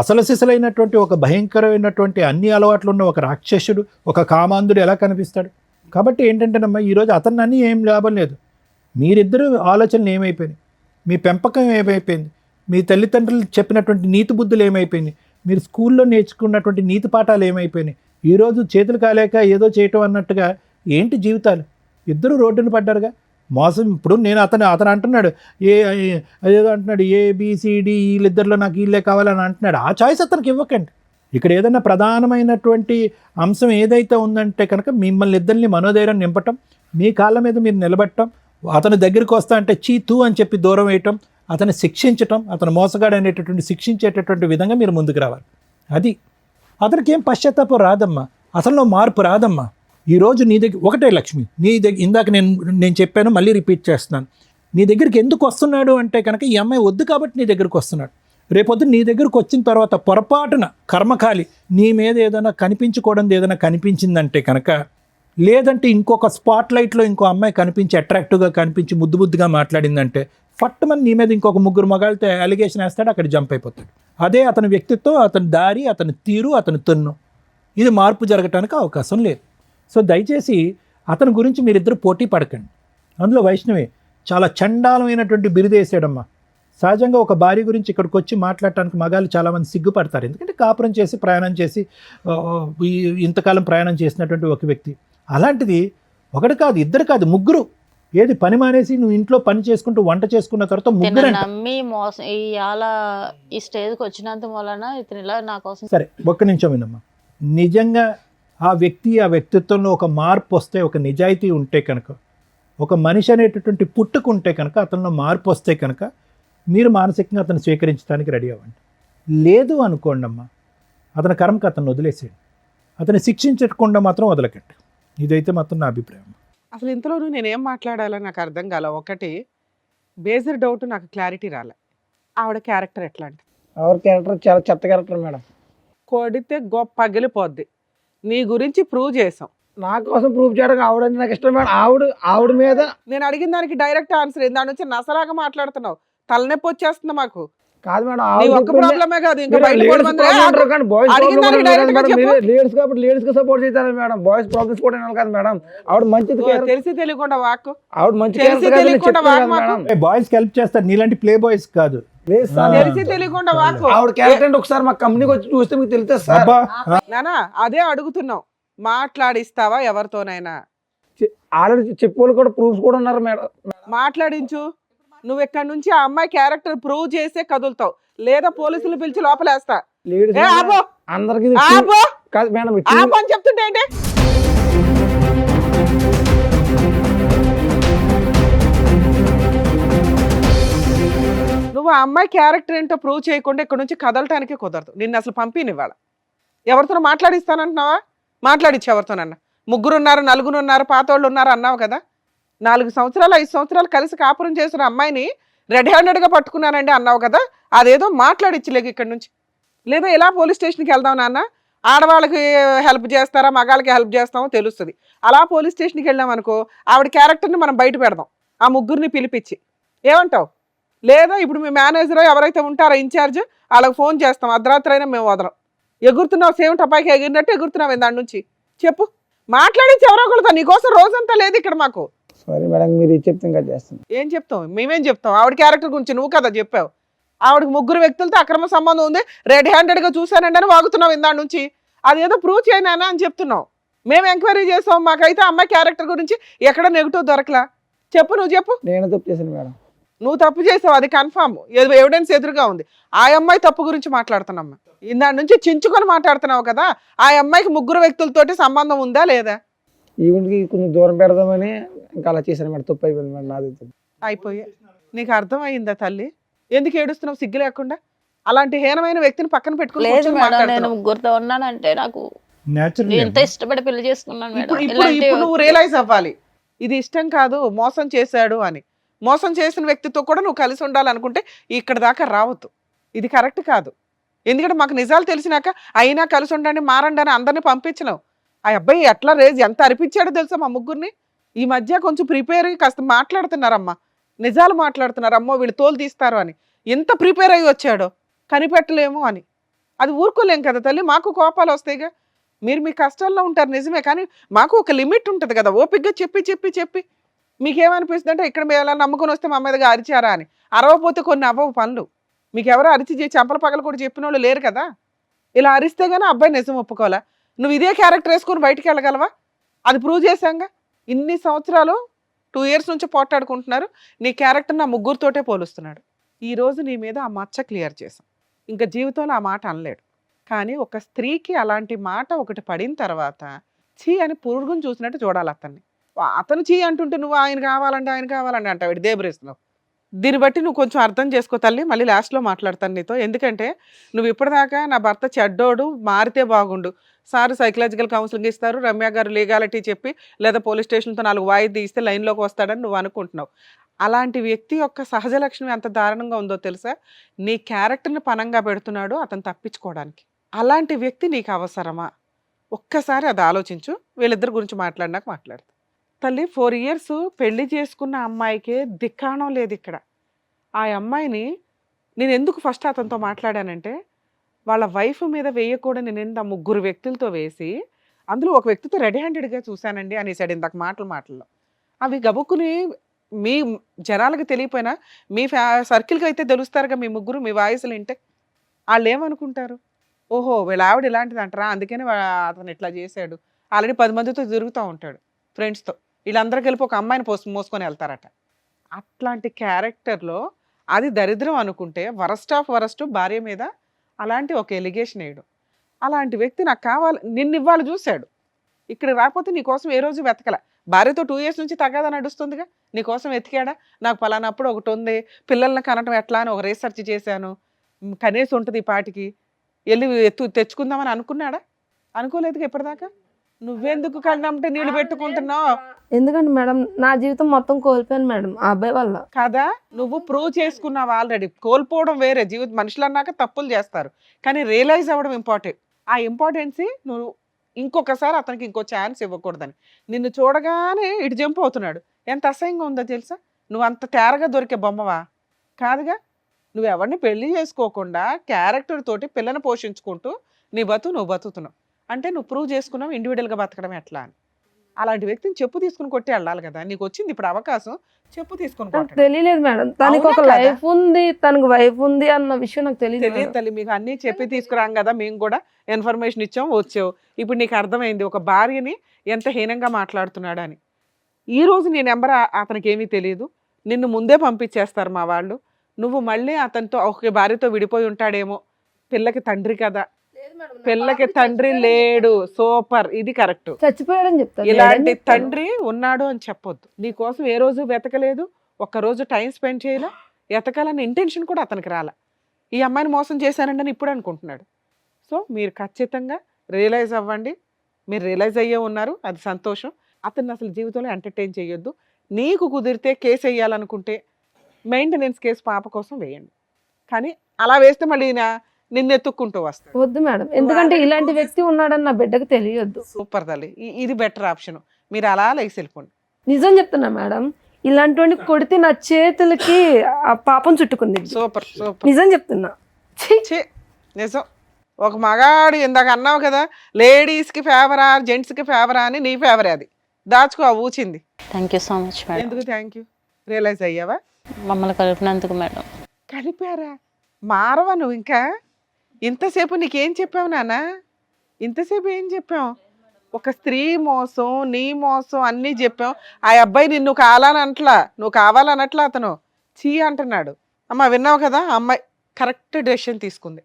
అసలు సిసలైనటువంటి ఒక భయంకరమైనటువంటి అన్ని అలవాట్లు ఉన్న ఒక రాక్షసుడు, ఒక కామాంధుడు ఎలా కనిపిస్తాడు? కాబట్టి ఏంటంటేనమ్మా, ఈరోజు అతన్ని అన్నీ ఏం లాభం లేదు. మీరిద్దరు ఆలోచనలు ఏమైపోయినాయి, మీ పెంపకం ఏమైపోయింది, మీ తల్లిదండ్రులు చెప్పినటువంటి నీతి బుద్ధులు ఏమైపోయినాయి, మీరు స్కూల్లో నేర్చుకున్నటువంటి నీతి పాఠాలు ఏమైపోయినాయి? ఈరోజు చేతులు కాలేక ఏదో చేయటం అన్నట్టుగా ఏంటి జీవితాలు? ఇద్దరు రోడ్డున పడ్డారుగా. మోసం. ఇప్పుడు నేను అతను అంటున్నాడు అదేదో అంటున్నాడు ABCD వీళ్ళిద్దరిలో నాకు వీళ్ళే కావాలని అంటున్నాడు. ఆ చాయిస్ అతనికి ఇవ్వకండి. ఇక్కడ ఏదైనా ప్రధానమైనటువంటి అంశం ఏదైతే ఉందంటే కనుక మిమ్మల్ని ఇద్దరిని మనోధైర్యం నింపటం, మీ కాళ్ళ మీద మీరు నిలబెట్టడం, అతని దగ్గరికి వస్తా అంటే చీతూ అని చెప్పి దూరం వేయటం, అతన్ని శిక్షించటం, అతను మోసగాడు అనేటటువంటి శిక్షించేటటువంటి విధంగా మీరు ముందుకు రావాలి. అది అతనికి ఏం పశ్చాత్తాపం రాదమ్మా, అతనిలో మార్పు రాదమ్మా. ఈరోజు నీ దగ్గర ఒకటే లక్ష్మి, నీ దగ్గర ఇందాక నేను చెప్పాను, మళ్ళీ రిపీట్ చేస్తున్నాను. నీ దగ్గరికి ఎందుకు వస్తున్నాడు అంటే కనుక ఈ అమ్మాయి వద్దు కాబట్టి నీ దగ్గరికి వస్తున్నాడు. రేపొద్దు నీ దగ్గరకు వచ్చిన తర్వాత పొరపాటున కర్మకాలి నీ మీద ఏదైనా కనిపించుకోవడం ఏదైనా కనిపించిందంటే కనుక, లేదంటే ఇంకొక స్పాట్ లైట్లో ఇంకో అమ్మాయి కనిపించి అట్రాక్టివ్గా కనిపించి ముద్దుగా మాట్లాడిందంటే ఫట్టుమని నీ మీద ఇంకొక 3 మగాళ్ళతో అలిగేషన్ వేస్తాడు, అక్కడ జంప్ అయిపోతాడు. అదే అతని వ్యక్తిత్వం, అతని దారి, అతని తీరు, అతని తన్ను, ఇది మార్పు జరగటానికి అవకాశం లేదు. సో దయచేసి అతని గురించి మీరిద్దరు పోటీ పడకండి. అందులో వైష్ణవి చాలా చండాలమైనటువంటి బిరుదేసాడమ్మా. సహజంగా ఒక భార్య గురించి ఇక్కడికి వచ్చి మాట్లాడటానికి మగాళ్ళు చాలామంది సిగ్గుపడతారు. ఎందుకంటే కాపురం చేసి ప్రయాణం చేసి ఇంతకాలం ప్రయాణం చేసినటువంటి ఒక వ్యక్తి. అలాంటిది ఒకటి కాదు, ఇద్దరు కాదు, 3. ఏది పని మానేసి నువ్వు ఇంట్లో పని చేసుకుంటూ వంట చేసుకున్న తర్వాత 3 నమ్మి మోసం ఈ స్టేజ్కి వచ్చినంత వలన ఇతను ఇలా నా కోసం. సరే ఒక్క నిమిషం వినమ్మా. నిజంగా ఆ వ్యక్తిత్వంలో ఒక మార్పు వస్తే, ఒక నిజాయితీ ఉంటే కనుక, ఒక మనిషి అనేటటువంటి పుట్టుకుంటే కనుక, అతనిలో మార్పు వస్తే కనుక మీరు మానసికంగా అతను స్వీకరించడానికి రెడీ అవ్వండి. లేదు అనుకోండి అమ్మా, అతని కర్మకు అతను వదిలేసేయండి. అతన్ని శిక్షించకుండా మాత్రం వదలకండి. ఇదైతే మాత్రం నా అభిప్రాయం. అసలు ఇంతలోనూ నేనేం మాట్లాడాలో నాకు అర్థం కాల. ఒకటి బేసిక్ డౌట్, నాకు క్లారిటీ రాలే. ఆవిడ క్యారెక్టర్ ఎట్లాంటి? ఆవిడ క్యారెక్టర్ చాలా చెత్త క్యారెక్టర్ మేడం. కొడితే గొప్ప పగిలిపోద్ది. నీ గురించి ప్రూవ్ చేసాం. నా కోసం ప్రూవ్ చేయడానికి ఆవిడంటే నాకు ఇష్టం మేడం. ఆవిడ మీద నేను అడిగిన దానికి డైరెక్ట్ ఆన్సర్ దాని నుంచి నసలాగా మాట్లాడుతున్నావు. తలనొప్పి వచ్చేస్తుంది మాకు. కాదు మేడం, ప్రాబ్లమే కాదు, లేడీస్ కాబట్టి లేడీస్ కి సపోర్ట్ చేస్తారు మేడం. బాయ్స్ ప్రాబ్లమ్స్ కూడా వినాలి కదా మేడం. ఆవిడ మంచిది తెలిసి తెలియకుండా వాక్, ఆవిడ మంచి తెలిసి తెలియకుండా వాక్. బాయ్స్ హెల్ప్ చేస్తారు, నీలాంటి ప్లే బాయ్స్ కాదు. లేదు సార్, తెలిసి తెలియకుండా వాకు ఆవిడ క్యారెక్టర్ అంటే ఒకసారి మా కంపెనీకి వచ్చి చూస్తే మీకు తెలుస్తుంది సార్. అబ్బా నానా అదే అడుగుతున్నావు, మాట్లాడిస్తావా ఎవరితోనైనా? ఆల్రెడీ చెప్పేవాళ్ళు కూడా ప్రూఫ్స్ కూడా ఉన్నారు మేడం. మాట్లాడించు. నువ్వు ఇక్కడ నుంచి ఆ అమ్మాయి క్యారెక్టర్ ప్రూవ్ చేసే కదులుతావు, లేదా పోలీసులు పిలిచి లోపలేస్తా. లేడీస్ ఏ ఆపో అందరికి ఆపో కాదు మేడం, ఆపో అని చెప్తుంటే ఏంటి? నువ్వు ఆ అమ్మాయి క్యారెక్టర్ ఏంటో ప్రూవ్ చేయకుండా ఇక్కడ నుంచి కదలటానికి కుదరదు. నిన్ను అసలు పంపినివ్వాల. ఎవరితో మాట్లాడిస్తానంటున్నావా? మాట్లాడిచ్చు ఎవరితోనన్నా. 3 ఉన్నారు, 4 ఉన్నారు, పాతోళ్ళు ఉన్నారు అన్నావు కదా. 4 సంవత్సరాలు 5 సంవత్సరాలు కలిసి కాపురం చేసిన అమ్మాయిని రెడ్ హ్యాండెడ్గా పట్టుకున్నానండి అన్నావు కదా. అదేదో మాట్లాడిచ్చలేక ఇక్కడ నుంచి. లేదా ఎలా పోలీస్ స్టేషన్కి వెళ్దాం నాన్న, ఆడవాళ్ళకి హెల్ప్ చేస్తారా మగాళ్ళకి హెల్ప్ చేస్తామో తెలుస్తుంది. అలా పోలీస్ స్టేషన్కి వెళ్ళాం అనుకో, ఆవిడ క్యారెక్టర్ని మనం బయట పెడదాం, ఆ 3 పిలిపించి. ఏమంటావు? లేదా ఇప్పుడు మీ మేనేజర్ ఎవరైతే ఉంటారో ఇన్ఛార్జ్, వాళ్ళకి ఫోన్ చేస్తాం, అర్ధరాత్రి అయినా మేము వదలం. ఎగురుతున్నావు, సేమ్ టపాయికి ఎగిరినట్టు ఎగురుతున్నావు దాని నుంచి. చెప్పు, మాట్లాడించి ఎవరో ఒకళ్ళతో. నీకోసం రోజంతా లేదు ఇక్కడ మాకు. సారీ మేడం, మీరు ఇది చెప్తే ఇంకా చేస్తాను. ఏం చెప్తాం? మేమేం చెప్తాం? ఆవిడ క్యారెక్టర్ గురించి నువ్వు కదా చెప్పావు. ఆవిడకి 3 వ్యక్తులతో అక్రమ సంబంధం ఉంది, రెడ్ హ్యాండెడ్గా చూశానండి అని వాగుతున్నావు ఇందాడి నుంచి. అదేదో ప్రూవ్ చేయనా అని చెప్తున్నావు. మేము ఎంక్వైరీ చేసాం, మాకైతే అమ్మాయి క్యారెక్టర్ గురించి ఎక్కడ నెగిటివ్ దొరకలా. చెప్పు, నువ్వు చెప్పు. నేను తప్పు చేశాను మేడం. నువ్వు తప్పు చేసావు, అది కన్ఫామ్, ఎవిడెన్స్ ఎదురుగా ఉంది. ఆ అమ్మాయి తప్పు గురించి మాట్లాడుతున్నామ్మా. ఇందాడి నుంచి చించుకొని మాట్లాడుతున్నావు కదా. ఆ అమ్మాయికి 3 వ్యక్తులతోటి సంబంధం ఉందా లేదా? ఈవెంట్కి కొంచెం దూరం పెడదామని ఇంకా అలా చేశాను మేడం. తప్పు అయిపోయింది మేడం, నాది తప్పు. అయిపోయా. నీకు అర్థమైందా తల్లి? ఎందుకు ఏడుస్తున్నావు సిగ్గు లేకుండా? అలాంటి హీనమైన వ్యక్తిని పక్కన పెట్టుకుని లేదు కూర్చొని మేడం, నేను మాట్లాడుతున్నావు. 3 ఉన్నానంటే నాకు న్యాచురల్ ఎంత ఇష్టపడి పెళ్లి చేసుకున్నాను మేడం. ఇప్పుడు ఇలాంటి నువ్వు రియలైజ్ అవ్వాలి, ఇది ఇష్టం కాదు, మోసం చేశాడు అని. మోసం చేసిన వ్యక్తితో కూడా నువ్వు కలిసి ఉండాలనుకుంటే ఇక్కడ దాకా రావద్దు. ఇది కరెక్ట్ కాదు. ఎందుకంటే మాకు నిజాలు తెలిసినాక అయినా కలిసి ఉండండి, మారండి అని అందరినీ పంపించినావు. ఆ అబ్బాయి ఎట్లా ఎంత అరిపించాడో తెలుసా మా 3 ఈ మధ్య కొంచెం ప్రిపేర్ అయ్యి కాస్త మాట్లాడుతున్నారమ్మా, నిజాలు మాట్లాడుతున్నారు. అమ్మో వీళ్ళు తోలు తీస్తారు అని ఎంత ప్రిపేర్ అయ్యి వచ్చాడో, కనిపెట్టలేము అని. అది ఊరుకోలేం కదా తల్లి, మాకు కోపాలు వస్తాయిగా. మీరు మీ కష్టాల్లో ఉంటారు నిజమే, కానీ మాకు ఒక లిమిట్ ఉంటుంది కదా. ఓపికగా చెప్పి చెప్పి చెప్పి మీకేమనిపిస్తుంది అంటే ఇక్కడ మేము ఎలా నమ్ముకొని వస్తే మా మీదగా అరిచారా అని. అరవపోతే కొన్ని అవ్వవు పనులు. మీకు ఎవరో అరిచి చెంపల పగలు కూడా చెప్పిన వాళ్ళు లేరు కదా. ఇలా అరిస్తే గానీ అబ్బాయి నిజం ఒప్పుకోవాలా? నువ్వు ఇదే క్యారెక్టర్ వేసుకొని బయటికి వెళ్ళగలవా? అది ప్రూవ్ చేశాంగా. ఇన్ని సంవత్సరాలు 2 years నుంచి పోట్లాడుకుంటున్నారు. నీ క్యారెక్టర్ నా 3తోటే పోలుస్తున్నాడు. ఈరోజు నీ మీద ఆ మచ్చ క్లియర్ చేశాం. ఇంకా జీవితంలో ఆ మాట అనలేడు. కానీ ఒక స్త్రీకి అలాంటి మాట ఒకటి పడిన తర్వాత చీ అని పురుగుని చూసినట్టు చూడాలి అతన్ని. అతను చీ అంటుంటే నువ్వు ఆయన కావాలంటే అంటావు, దేబరేస్తున్నావు. దీన్ని బట్టి నువ్వు కొంచెం అర్థం చేసుకో తల్లి. మళ్ళీ లాస్ట్లో మాట్లాడతాను నీతో. ఎందుకంటే నువ్వు ఇప్పటిదాకా నా భర్త చెడ్డోడు, మారితే బాగుండు, సార్ సైకలాజికల్ కౌన్సిలింగ్ ఇస్తారు, రమ్య గారు లీగాలిటీ చెప్పి లేదా పోలీస్ స్టేషన్తో 4 వాయిదా ఇస్తే లైన్లోకి వస్తాడని నువ్వు అనుకుంటున్నావు. అలాంటి వ్యక్తి యొక్క సహజ లక్షణం ఎంత దారుణంగా ఉందో తెలుసా? నీ క్యారెక్టర్ని పనంగా పెడుతున్నాడు అతను తప్పించుకోవడానికి. అలాంటి వ్యక్తి నీకు అవసరమా? ఒక్కసారి అది ఆలోచించు. వీళ్ళిద్దరి గురించి మాట్లాడినాక మాట్లాడతా తల్లి. 4 years పెళ్లి చేసుకున్న అమ్మాయికే దిక్కాణం లేదు ఇక్కడ. ఆ అమ్మాయిని నేను ఎందుకు ఫస్ట్ అతనితో మాట్లాడానంటే, వాళ్ళ వైఫ్ మీద వేయకూడని నింద 3 వ్యక్తులతో వేసి, అందులో ఒక వ్యక్తితో రెడీ హ్యాండెడ్గా చూశానండి అనేసాడు ఇందాక మాటల్లో. అవి గబుక్కుని మీ జనాలకు తెలియపోయినా మీ సర్కిల్కి అయితే తెలుస్తారుగా మీ 3 మీ వాయిస్లు వింటే. వాళ్ళు ఏమనుకుంటారు? ఓహో వీళ్ళ ఆవిడ ఇలాంటిది అంటారా, అందుకని అతను ఇట్లా చేశాడు. ఆల్రెడీ 10 మందితో తిరుగుతూ ఉంటాడు ఫ్రెండ్స్తో. వీళ్ళందరికీ వెళ్ళి ఒక అమ్మాయిని మోసుకొని వెళ్తారట. అట్లాంటి క్యారెక్టర్లో అది దరిద్రం అనుకుంటే వరస్ట్ ఆఫ్ వరస్ట్ భార్య మీద అలాంటి ఒక ఎలిగేషన్ వేయడం. అలాంటి వ్యక్తి నాకు కావాలి, నిన్ను ఇవ్వాలి చూశాడు. ఇక్కడ రాకపోతే నీకోసం ఏ రోజు వెతకల. భార్యతో 2 years నుంచి తగాదా నడుస్తుందిగా, నీకోసం వెతికాడా? నాకు పలానప్పుడు ఒకటి ఉంది, పిల్లల్ని కనటం ఎట్లా అని ఒక రీసెర్చ్ చేశాను, కనీసం ఉంటుంది ఈ పాటికి, వెళ్ళి తెచ్చుకుందామని అనుకున్నాడా? అనుకోలేదుగా ఇప్పటిదాకా. నువ్వెందుకు కళ్ళంటే నీళ్ళు పెట్టుకుంటున్నావు? ఎందుకంటే మేడం నా జీవితం మొత్తం కోల్పోయాను మేడం ఆ అబ్బాయి వల్ల. కదా, నువ్వు ప్రూవ్ చేసుకున్నావు ఆల్రెడీ. కోల్పోవడం వేరే, మనుషులు అన్నాక తప్పులు చేస్తారు, కానీ రియలైజ్ అవ్వడం ఇంపార్టెంట్. ఆ ఇంపార్టెన్సీ నువ్వు ఇంకొకసారి అతనికి ఇంకో ఛాన్స్ ఇవ్వకూడదని. నిన్ను చూడగానే ఇటు జంప్ అవుతున్నాడు. ఎంత అసహ్యంగా ఉందో తెలుసా? నువ్వు అంత తేరగా దొరికే బొమ్మవా? కాదుగా. నువ్వు ఎవరిని పెళ్లి చేసుకోకుండా క్యారెక్టర్ తోటి పిల్లని పోషించుకుంటూ నువ్వు బతుకుతున్నావు. అంటే నువ్వు ప్రూవ్ చేసుకున్నావు ఇండివిజువల్గా బతకడం ఎట్లా అని. అలాంటి వ్యక్తిని చెప్పు తీసుకుని కొట్టి వెళ్ళాలి కదా. నీకు వచ్చింది ఇప్పుడు అవకాశం, చెప్పు తీసుకుని నాకు కొట్టండి. తెలియలేదు మేడం, తనకి ఒక అవునా కదా? లైఫ్ ఉంది, తనకు వైఫ్ ఉంది అన్న విషయం నాకు తెలియదు తెలియదు తల్లి, మీకు అన్నీ చెప్పి తీసుకురాం కదా, మేము కూడా ఇన్ఫర్మేషన్ ఇచ్చాం, వచ్చావు. ఇప్పుడు నీకు అర్థమైంది ఒక భార్యని ఎంత హీనంగా మాట్లాడుతున్నాడు అని. ఈ రోజు నీ నెంబర్ అతనికి ఏమీ తెలియదు, నిన్ను ముందే పంపించేస్తారు మా వాళ్ళు. నువ్వు మళ్ళీ అతనితో ఒక భార్యతో విడిపోయి ఉంటాడేమో. పిల్లకి తండ్రి కదా, పిల్లకి తండ్రి లేడు. సూపర్, ఇది కరెక్ట్. చచ్చిపోయాడని చెప్తాను. ఇలాంటి తండ్రి ఉన్నాడు అని చెప్పొద్దు. నీ కోసం ఏ రోజు వెతకలేదు, ఒక్క రోజు టైం స్పెండ్ చేయలే, ఎతకాలన్న ఇంటెన్షన్ కూడా అతనికి రాల. ఈ అమ్మాయిని మోసం చేశానండి అని ఇప్పుడు అనుకుంటున్నాడు. సో మీరు ఖచ్చితంగా రియలైజ్ అవ్వండి. మీరు రియలైజ్ అయ్యే ఉన్నారు, అది సంతోషం. అతన్ని అసలు జీవితంలో ఎంటర్టైన్ చేయొద్దు. నీకు కుదిరితే కేసు వేయాలనుకుంటే మెయింటెనెన్స్ కేసు పాప కోసం వేయండి, కానీ అలా వేస్తే మళ్ళీ నిన్ను ఎత్తుక్కుంటూ వస్తాడు. వద్దు మేడం, ఎందుకంటే ఇలాంటి వ్యక్తి ఉన్నాడని నా బిడ్డకు తెలియొద్దు. సూపర్ తల్లి, ఇది బెటర్ ఆప్షన్. మీరు అలా లేచి వెళ్ళిపోండి. నిజం చెప్తున్నా మేడం, ఇలాంటి వాడిని కొడితే నా చేతులకి ఆ పాపం చుట్టుకుంది. సూపర్ సూపర్, నిజం చెప్తున్నా. ఛీ! ఛీ, నిజం. ఒక మగాడు ఇందాక అన్నావు కదా, లేడీస్కి ఫేవరా జెంట్స్కి ఫేవరా అని, నీ ఫేవరే అది. దాచుకో ఆ ఊచింది. Thank you so much madam. ఎందుకు థ్యాంక్ యూ? రియలైజ్ అయ్యావా? మమ్మల్ని కలిపినందుకు మేడం. కలిపారా? మారవా నువ్వు ఇంకా? ఇంతసేపు నీకేం చెప్పావు నాన్న? ఇంతసేపు ఏం చెప్పావు? ఒక స్త్రీ మోసం, నీ మోసం అన్నీ చెప్పాం. ఆ అబ్బాయి నిన్ను కావాలనట్లా, నువ్వు కావాలనట్లా, అతను చీ అంటున్నాడు. అమ్మ విన్నావు కదా, ఆ అమ్మాయి కరెక్ట్ డెసిషన్ తీసుకుంది.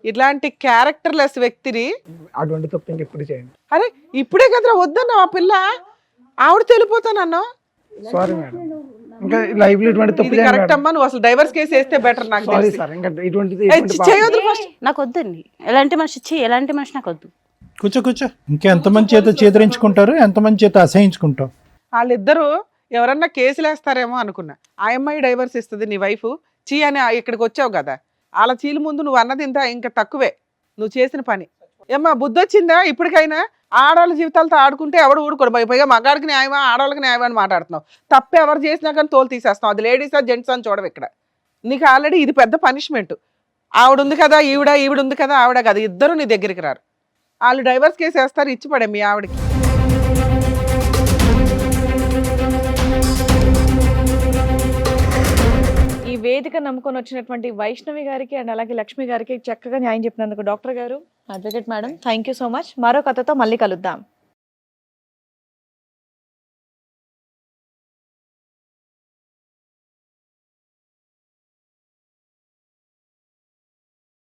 ఇట్లాంటి క్యారెక్టర్లెస్ వ్యక్తిని అటువంటి తప్పు ఇంకెప్పుడు చేయండి. అరే ఇప్పుడే కదరా వద్దన్నావు, ఆ పిల్ల ఆవిడ తెలిపోతానన్నావు. సారీ మేడం, ఇంకా లైఫ్ లో ఇటువంటి తప్పు ఇది కరెక్ట్ అమ్మా, నువ్వు అసలు డైవర్స్ కేసు వేస్తే బెటర్ నాకు సారీ తెలిసి. సార్, ఇంకా ఇటువంటిది ఏయ్, చేయొద్దు ఫస్ట్. నాకు వద్దండి ఎలాంటి మనిషి, ఎలాంటి మనిషి నాకు వద్దు. కూర్చో కూర్చో. ఇంకెంతమంది చేత చేదరించుకుంటారు, ఎంతమంది చేత అసహించుకుంటావు. వాళ్ళిద్దరూ ఎవరన్నా కేసులు వేస్తారేమో అనుకున్నా. ఆ అమ్మాయి డైవర్స్ ఇస్తుంది, నీ వైఫ్ చీ అని ఇక్కడికి వచ్చావు కదా, వాళ్ళ చీల ముందు నువ్వు అన్నది ఇంత ఇంకా తక్కువే నువ్వు చేసిన పని. ఏమ్మా బుద్ధి వచ్చిందా ఇప్పటికైనా? ఆడవాళ్ళ జీవితాలతో ఆడుకుంటే ఎవడు ఊడుకోడు. పైగా మగాడికి న్యాయమా ఆడవాళ్ళకి న్యాయమా అని మాట్లాడుతున్నావు. తప్పు ఎవరు చేసినా కానీ తోలు తీసేస్తావు. అది లేడీసా జెంట్స్ అని చూడవు ఇక్కడ. నీకు ఆల్రెడీ ఇది పెద్ద పనిష్మెంట్. ఆవిడ ఉంది కదా ఈవిడ ఉంది కదా ఆవిడ కదా, ఇద్దరు నీ దగ్గరికి రారు. వాళ్ళు డైవర్స్ కేసు వేస్తారు, ఇచ్చి పడే మీ ఆవిడకి. ఈ వేదిక నమ్ముకొని వచ్చినటువంటి వైష్ణవి గారికి అండ్ అలాగే లక్ష్మి గారికి చక్కగా న్యాయం చెప్పినందుకు డాక్టర్ గారు, advocate madam, thank you so much. మరో కథతో మళ్ళీ కలుద్దాం.